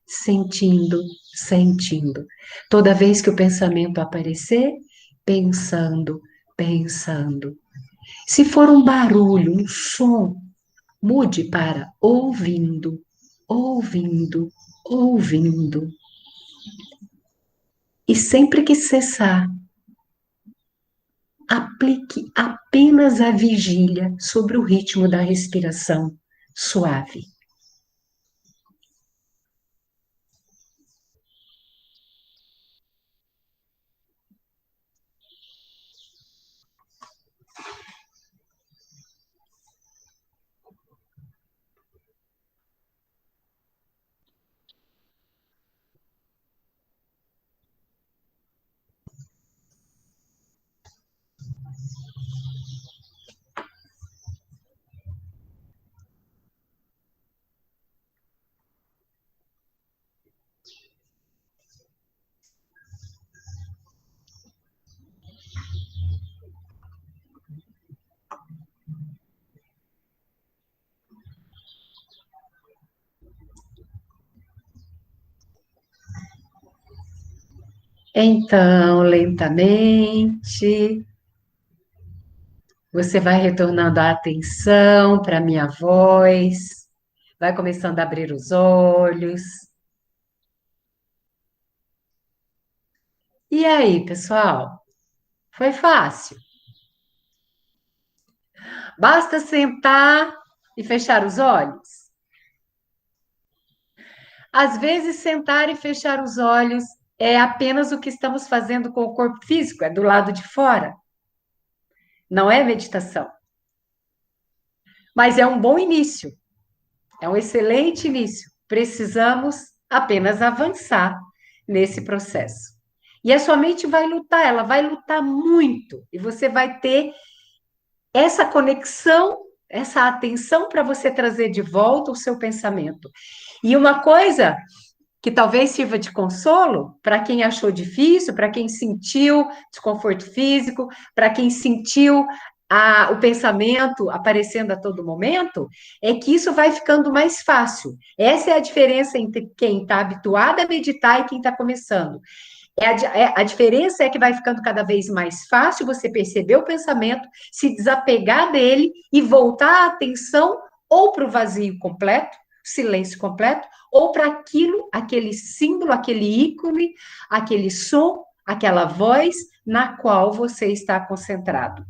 sentindo, sentindo. Toda vez que o pensamento aparecer, pensando, pensando. Se for um barulho, um som, Mude para ouvindo, ouvindo, ouvindo. E sempre que cessar, aplique apenas a vigília sobre o ritmo da respiração suave. Então, lentamente, você vai retornando a atenção para a minha voz, vai começando a abrir os olhos. E aí, pessoal? Foi fácil? Basta sentar e fechar os olhos? Às vezes, sentar e fechar os olhos é apenas o que estamos fazendo com o corpo físico, é do lado de fora, não é meditação. Mas é um bom início, é um excelente início. Precisamos apenas avançar nesse processo. E a sua mente vai lutar, ela vai lutar muito, e você vai ter essa conexão, essa atenção para você trazer de volta o seu pensamento. E uma coisa que talvez sirva de consolo para quem achou difícil, para quem sentiu desconforto físico, para quem sentiu o pensamento aparecendo a todo momento, é que isso vai ficando mais fácil. Essa é a diferença entre quem está habituado a meditar e quem está começando. A diferença é que vai ficando cada vez mais fácil você perceber o pensamento, se desapegar dele e voltar a atenção ou para o vazio completo, silêncio completo, ou para aquilo, aquele símbolo, aquele ícone, aquele som, aquela voz na qual você está concentrado.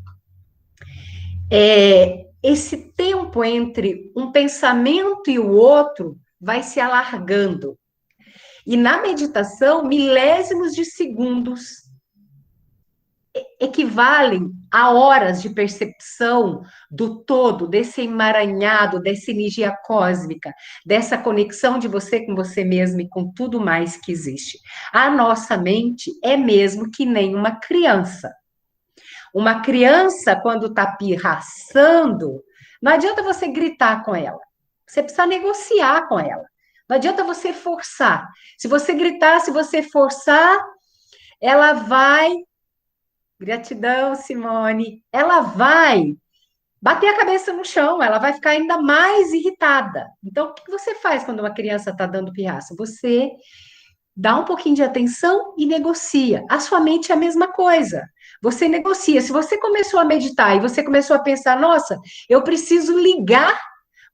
Esse tempo entre um pensamento e o outro vai se alargando. E na meditação, milésimos de segundos equivalem a horas de percepção do todo, desse emaranhado, dessa energia cósmica, dessa conexão de você com você mesmo e com tudo mais que existe. A nossa mente é mesmo que nem uma criança. Uma criança, quando está pirraçando, não adianta você gritar com ela. Você precisa negociar com ela. Não adianta você forçar. Se você gritar, se você forçar, ela vai. Gratidão, Simone. Ela vai bater a cabeça no chão, ela vai ficar ainda mais irritada. Então, o que você faz quando uma criança está dando pirraça? Você dá um pouquinho de atenção e negocia. A sua mente é a mesma coisa. Você negocia. Se você começou a meditar e você começou a pensar, nossa, eu preciso ligar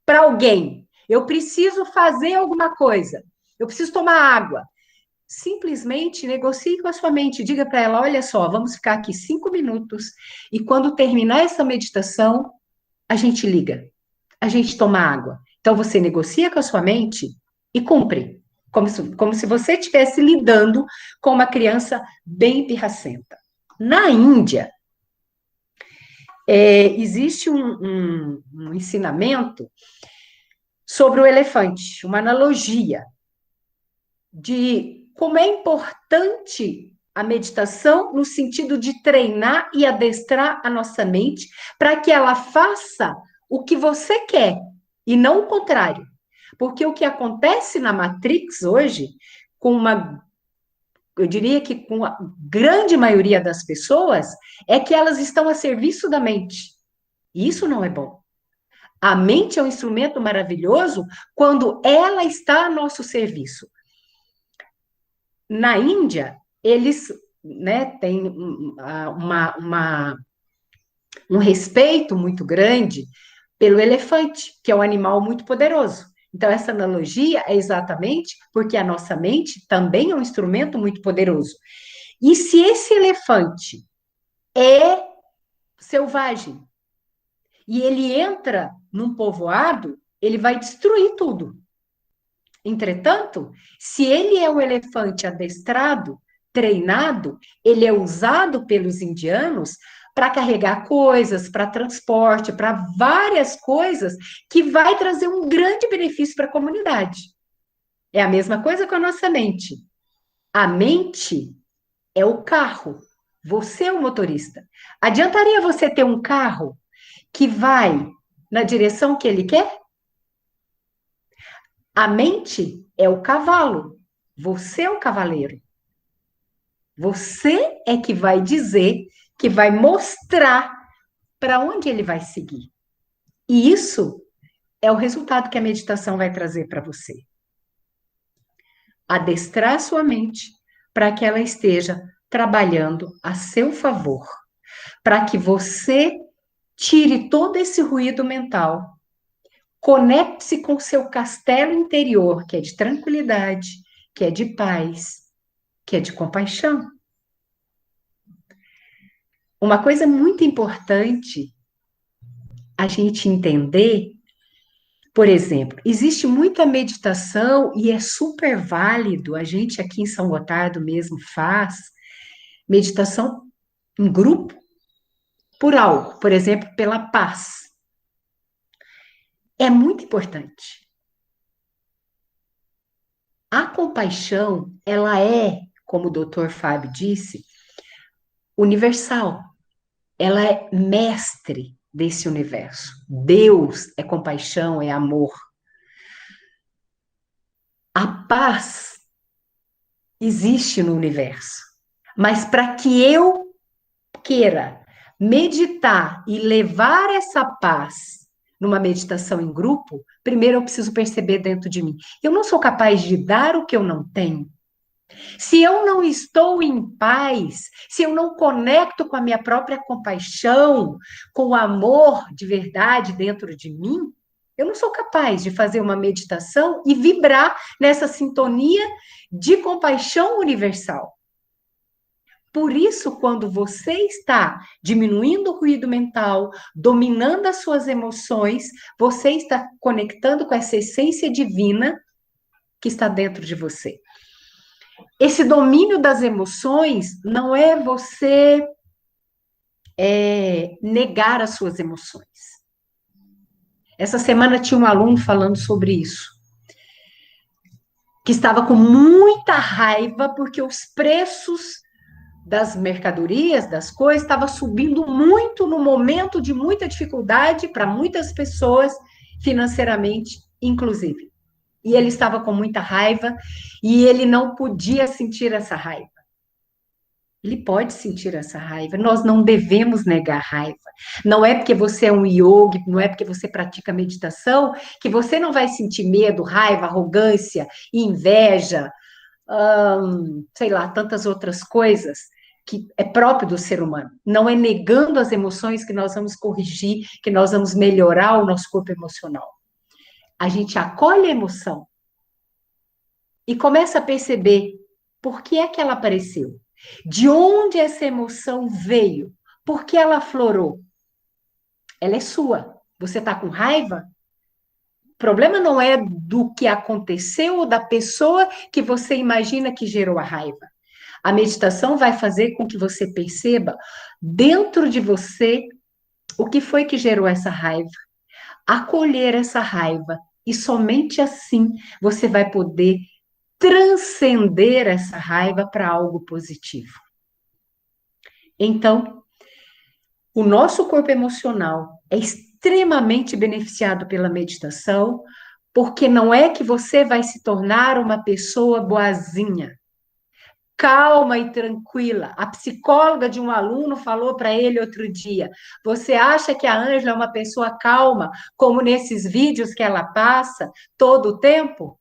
para alguém, eu preciso fazer alguma coisa, eu preciso tomar água. Simplesmente negocie com a sua mente, diga para ela, olha só, vamos ficar aqui 5 minutos e quando terminar essa meditação, a gente liga, a gente toma água. Então você negocia com a sua mente e cumpre, como se você estivesse lidando com uma criança bem pirracenta. Na Índia, existe um ensinamento sobre o elefante, uma analogia de como é importante a meditação no sentido de treinar e adestrar a nossa mente para que ela faça o que você quer e não o contrário. Porque o que acontece na Matrix hoje, eu diria que com a grande maioria das pessoas, é que elas estão a serviço da mente. E isso não é bom. A mente é um instrumento maravilhoso quando ela está a nosso serviço. Na Índia, eles, né, têm um respeito muito grande pelo elefante, que é um animal muito poderoso. Então, essa analogia é exatamente porque a nossa mente também é um instrumento muito poderoso. E se esse elefante é selvagem e ele entra num povoado, ele vai destruir tudo. Entretanto, se ele é um elefante adestrado, treinado, ele é usado pelos indianos para carregar coisas, para transporte, para várias coisas que vai trazer um grande benefício para a comunidade. É a mesma coisa com a nossa mente. A mente é o carro. Você é o motorista. Adiantaria você ter um carro que vai na direção que ele quer? A mente é o cavalo. Você é o cavaleiro. Você é que vai dizer, que vai mostrar para onde ele vai seguir. E isso é o resultado que a meditação vai trazer para você. Adestrar sua mente para que ela esteja trabalhando a seu favor, para que você tire todo esse ruído mental, conecte-se com seu castelo interior, que é de tranquilidade, que é de paz, que é de compaixão. Uma coisa muito importante a gente entender, por exemplo, existe muita meditação e é super válido, a gente aqui em São Gotardo mesmo faz meditação em grupo por algo, por exemplo, pela paz. É muito importante. A compaixão, ela é, como o Dr. Fábio disse, universal. Ela é mestre desse universo. Deus é compaixão, é amor. A paz existe no universo. Mas para que eu queira meditar e levar essa paz numa meditação em grupo, primeiro eu preciso perceber dentro de mim. Eu não sou capaz de dar o que eu não tenho. Se eu não estou em paz, se eu não conecto com a minha própria compaixão, com o amor de verdade dentro de mim, eu não sou capaz de fazer uma meditação e vibrar nessa sintonia de compaixão universal. Por isso, quando você está diminuindo o ruído mental, dominando as suas emoções, você está conectando com essa essência divina que está dentro de você. Esse domínio das emoções não é você negar as suas emoções. Essa semana tinha um aluno falando sobre isso, que estava com muita raiva porque os preços das mercadorias, das coisas, estava subindo muito no momento de muita dificuldade para muitas pessoas, financeiramente, inclusive. E ele estava com muita raiva e ele não podia sentir essa raiva. Ele pode sentir essa raiva. Nós não devemos negar raiva. Não é porque você é um yogi, não é porque você pratica meditação, que você não vai sentir medo, raiva, arrogância, inveja, sei lá, tantas outras coisas que é próprio do ser humano. Não é negando as emoções que nós vamos corrigir, que nós vamos melhorar o nosso corpo emocional. A gente acolhe a emoção e começa a perceber por que é que ela apareceu. De onde essa emoção veio? Por que ela aflorou? Ela é sua. Você está com raiva? O problema não é do que aconteceu ou da pessoa que você imagina que gerou a raiva. A meditação vai fazer com que você perceba dentro de você o que foi que gerou essa raiva, acolher essa raiva, e somente assim você vai poder transcender essa raiva para algo positivo. Então, o nosso corpo emocional é extremamente beneficiado pela meditação, porque não é que você vai se tornar uma pessoa boazinha, calma e tranquila. A psicóloga de um aluno falou para ele outro dia: você acha que a Ângela é uma pessoa calma, como nesses vídeos que ela passa todo o tempo?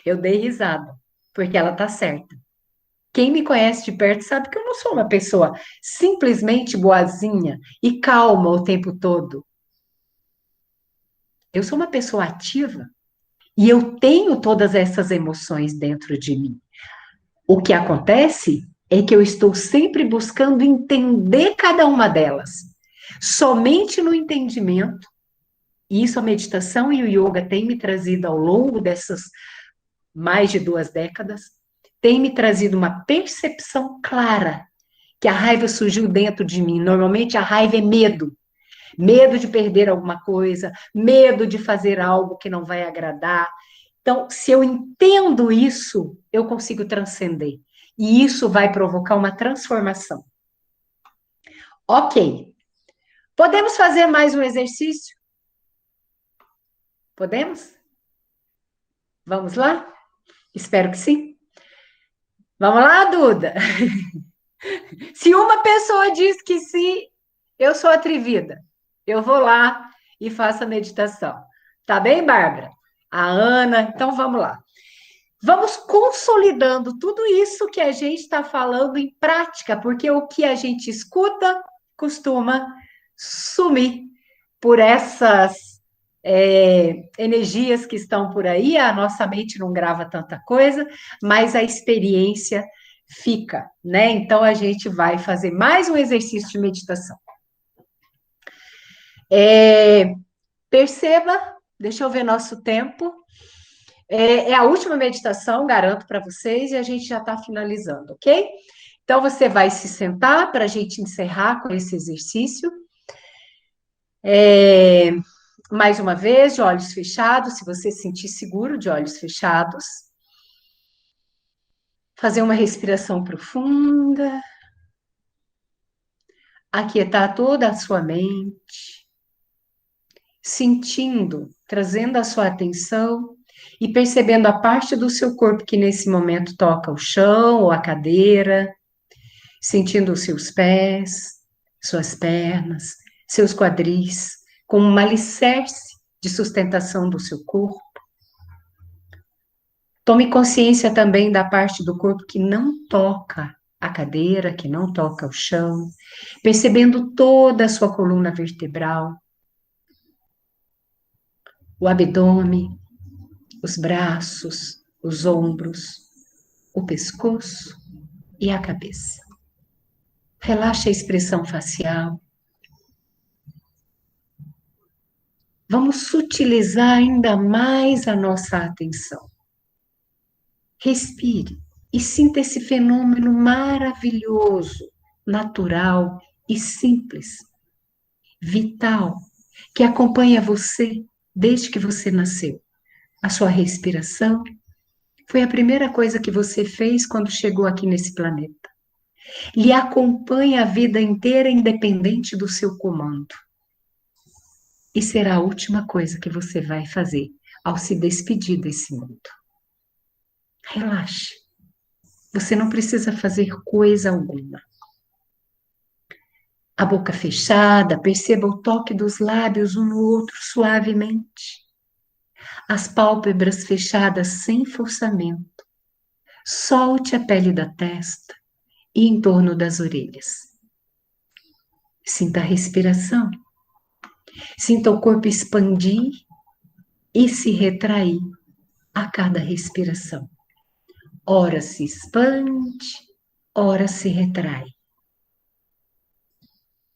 Eu dei risada, porque ela está certa. Quem me conhece de perto sabe que eu não sou uma pessoa simplesmente boazinha e calma o tempo todo. Eu sou uma pessoa ativa e eu tenho todas essas emoções dentro de mim. O que acontece é que eu estou sempre buscando entender cada uma delas. Somente no entendimento, e isso a meditação e o yoga têm me trazido ao longo dessas mais de 2 décadas, tem me trazido uma percepção clara que a raiva surgiu dentro de mim. Normalmente a raiva é medo. Medo de perder alguma coisa, medo de fazer algo que não vai agradar. Então, se eu entendo isso, eu consigo transcender. E isso vai provocar uma transformação. Ok. Podemos fazer mais um exercício? Podemos? Vamos lá? Espero que sim. Vamos lá, Duda? Se uma pessoa diz que sim, eu sou atrevida. Eu vou lá e faço a meditação. Tá bem, Bárbara? A Ana, então vamos lá. Vamos consolidando tudo isso que a gente está falando em prática, porque o que a gente escuta costuma sumir por essas energias que estão por aí. A nossa mente não grava tanta coisa, mas a experiência fica, né? Então a gente vai fazer mais um exercício de meditação. Perceba, deixa eu ver nosso tempo. É a última meditação, garanto para vocês, e a gente já está finalizando, ok? Então, você vai se sentar para a gente encerrar com esse exercício. Mais uma vez, de olhos fechados, se você se sentir seguro, de olhos fechados. Fazer uma respiração profunda. Aquietar toda a sua mente. Sentindo, trazendo a sua atenção e percebendo a parte do seu corpo que nesse momento toca o chão ou a cadeira, sentindo os seus pés, suas pernas, seus quadris, como um alicerce de sustentação do seu corpo. Tome consciência também da parte do corpo que não toca a cadeira, que não toca o chão, percebendo toda a sua coluna vertebral, o abdômen, os braços, os ombros, o pescoço e a cabeça. Relaxe a expressão facial. Vamos sutilizar ainda mais a nossa atenção. Respire e sinta esse fenômeno maravilhoso, natural e simples, vital, que acompanha você desde que você nasceu. A sua respiração foi a primeira coisa que você fez quando chegou aqui nesse planeta. Lhe acompanha a vida inteira, independente do seu comando. E será a última coisa que você vai fazer ao se despedir desse mundo. Relaxe. Você não precisa fazer coisa alguma. A boca fechada, perceba o toque dos lábios um no outro suavemente. As pálpebras fechadas sem forçamento. Solte a pele da testa e em torno das orelhas. Sinta a respiração. Sinta o corpo expandir e se retrair a cada respiração. Ora se expande, ora se retrai.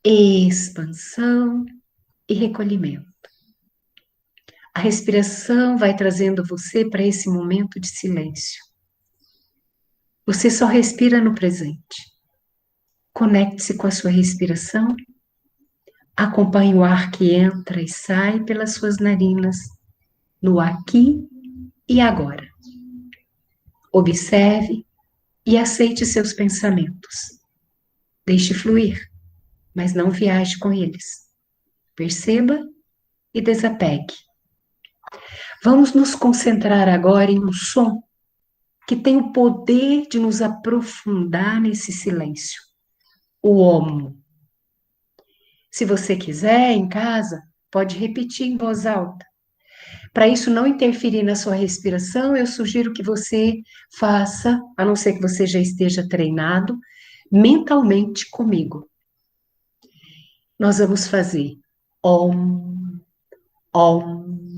Expansão e recolhimento. A respiração vai trazendo você para esse momento de silêncio. Você só respira no presente. Conecte-se com a sua respiração. Acompanhe o ar que entra e sai pelas suas narinas, no aqui e agora. Observe e aceite seus pensamentos. Deixe fluir, mas não viaje com eles. Perceba e desapegue. Vamos nos concentrar agora em um som que tem o poder de nos aprofundar nesse silêncio. O Om. Se você quiser, em casa, pode repetir em voz alta. Para isso não interferir na sua respiração, eu sugiro que você faça, a não ser que você já esteja treinado, mentalmente comigo. Nós vamos fazer Om, Om,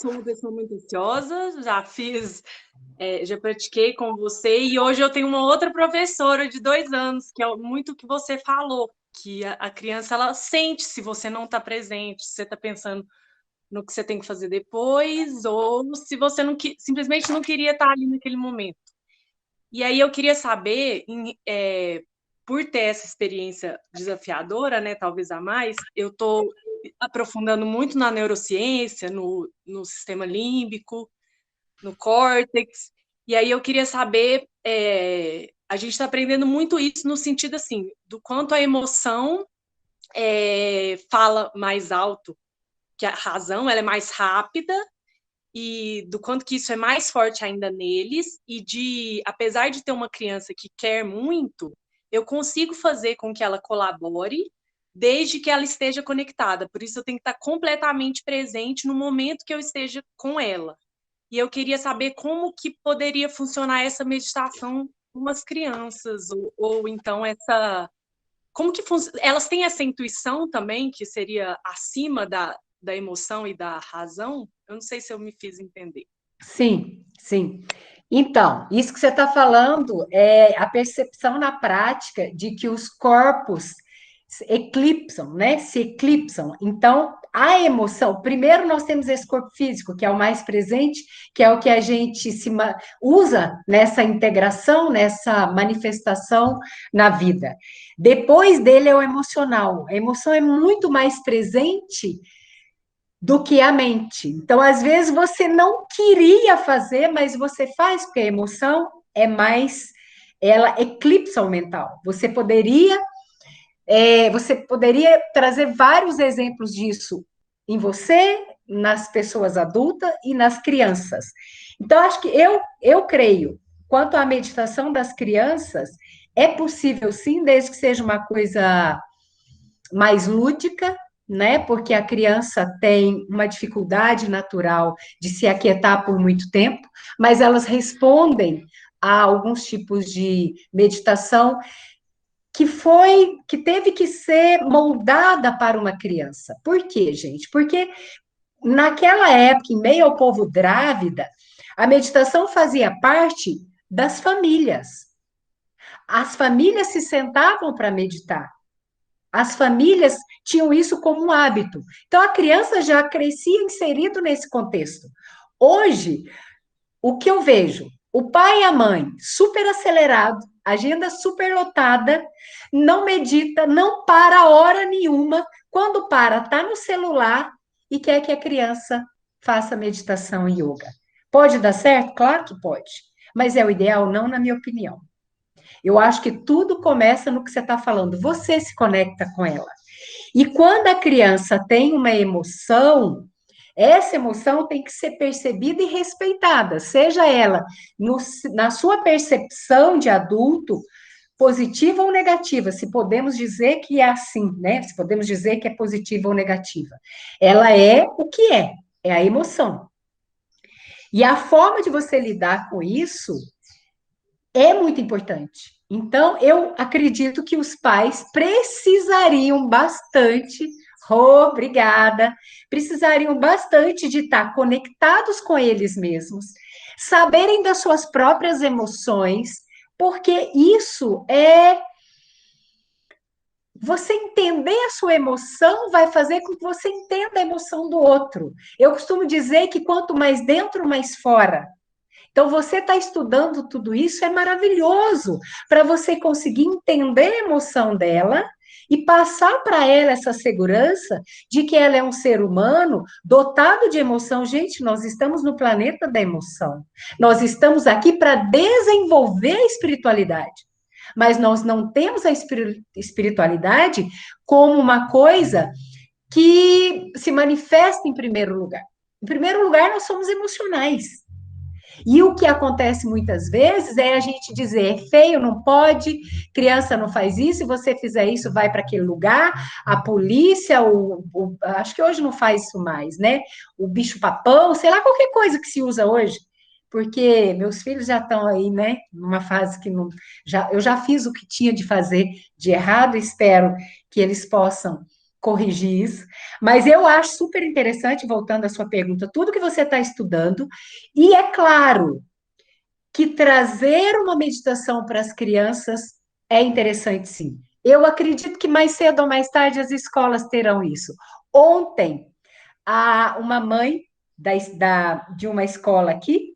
sou uma pessoa muito ansiosa, já fiz, já pratiquei com você, e hoje eu tenho uma outra professora de 2 anos, que é muito o que você falou, que a criança, ela sente se você não está presente, se você está pensando no que você tem que fazer depois, ou se você não, simplesmente não queria estar ali naquele momento. E aí eu queria saber, por ter essa experiência desafiadora, né, talvez a mais, eu estou aprofundando muito na neurociência, no sistema límbico, no córtex, e aí eu queria saber, a gente está aprendendo muito isso no sentido, assim, do quanto a emoção fala mais alto que a razão, ela é mais rápida, e do quanto que isso é mais forte ainda neles, e apesar de ter uma criança que quer muito, eu consigo fazer com que ela colabore, desde que ela esteja conectada. Por isso eu tenho que estar completamente presente no momento que eu esteja com ela. E eu queria saber como que poderia funcionar essa meditação com as crianças, ou então como que elas têm essa intuição também, que seria acima da emoção e da razão? Eu não sei se eu me fiz entender. Sim, sim. Então, isso que você está falando é a percepção na prática de que os corpos se eclipsam, né? Se eclipsam. Então, a emoção, primeiro nós temos esse corpo físico, que é o mais presente, que é o que a gente usa nessa integração, nessa manifestação na vida. Depois dele é o emocional. A emoção é muito mais presente do que a mente. Então, às vezes, você não queria fazer, mas você faz, porque a emoção é mais, ela eclipsa o mental. Você poderia trazer vários exemplos disso em você, nas pessoas adultas e nas crianças. Então, acho que eu creio, quanto à meditação das crianças, é possível sim, desde que seja uma coisa mais lúdica, né? Porque a criança tem uma dificuldade natural de se aquietar por muito tempo, mas elas respondem a alguns tipos de meditação que teve que ser moldada para uma criança. Por quê, gente? Porque naquela época, em meio ao povo drávida, a meditação fazia parte das famílias. As famílias se sentavam para meditar. As famílias tinham isso como um hábito. Então, a criança já crescia inserido nesse contexto. Hoje, o que eu vejo? O pai e a mãe, super acelerado, agenda super lotada, não medita, não para hora nenhuma. Quando para, está no celular e quer que a criança faça meditação e yoga. Pode dar certo? Claro que pode. Mas é o ideal? Não, na minha opinião. Eu acho que tudo começa no que você está falando. Você se conecta com ela. E quando a criança tem uma emoção, essa emoção tem que ser percebida e respeitada, seja ela na sua percepção de adulto, positiva ou negativa, se podemos dizer que é assim, né? Se podemos dizer que é positiva ou negativa. Ela é o que é a emoção. E a forma de você lidar com isso é muito importante. Então, eu acredito que os pais precisariam bastante, obrigada, precisariam bastante de estar conectados com eles mesmos, saberem das suas próprias emoções, porque isso é. Você entender a sua emoção vai fazer com que você entenda a emoção do outro. Eu costumo dizer que quanto mais dentro, mais fora. Então, você está estudando tudo isso, é maravilhoso para você conseguir entender a emoção dela e passar para ela essa segurança de que ela é um ser humano dotado de emoção. Gente, nós estamos no planeta da emoção. Nós estamos aqui para desenvolver a espiritualidade. Mas nós não temos a espiritualidade como uma coisa que se manifesta em primeiro lugar. Em primeiro lugar, nós somos emocionais. E o que acontece muitas vezes é a gente dizer, é feio, não pode, criança não faz isso, se você fizer isso, vai para aquele lugar, a polícia, acho que hoje não faz isso mais, né? O bicho-papão, sei lá, qualquer coisa que se usa hoje, porque meus filhos já estão aí, né, numa fase que não, eu já fiz o que tinha de fazer de errado, espero que eles possam corrigir isso, mas eu acho super interessante, voltando à sua pergunta, tudo que você está estudando, e é claro que trazer uma meditação para as crianças é interessante, sim. Eu acredito que mais cedo ou mais tarde as escolas terão isso. Ontem, uma mãe de uma escola aqui,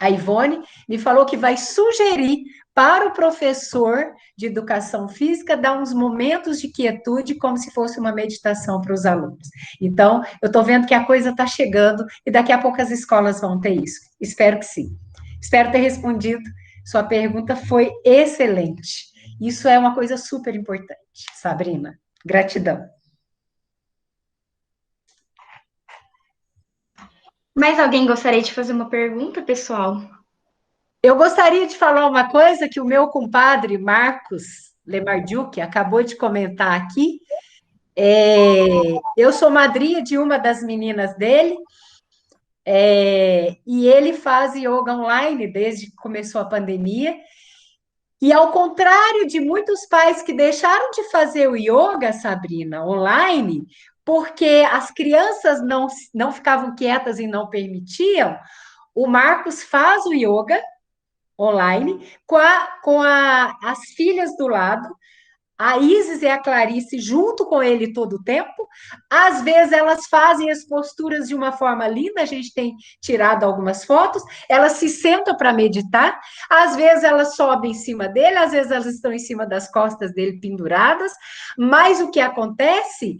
a Ivone, me falou que vai sugerir para o professor de educação física dar uns momentos de quietude, como se fosse uma meditação para os alunos. Então, eu estou vendo que a coisa está chegando e daqui a pouco as escolas vão ter isso. Espero que sim. Espero ter respondido. Sua pergunta foi excelente. Isso é uma coisa super importante, Sabrina. Gratidão. Mais alguém gostaria de fazer uma pergunta, pessoal? Eu gostaria de falar uma coisa que o meu compadre Marcos Lemardiuk acabou de comentar aqui. Eu sou madrinha de uma das meninas dele, e ele faz yoga online desde que começou a pandemia. E ao contrário de muitos pais que deixaram de fazer o yoga, Sabrina, online, porque as crianças não ficavam quietas e não permitiam, o Marcos faz o yoga online as filhas do lado, a Isis e a Clarice junto com ele todo o tempo. Às vezes elas fazem as posturas de uma forma linda, a gente tem tirado algumas fotos, elas se sentam para meditar, às vezes elas sobem em cima dele, às vezes elas estão em cima das costas dele penduradas, mas o que acontece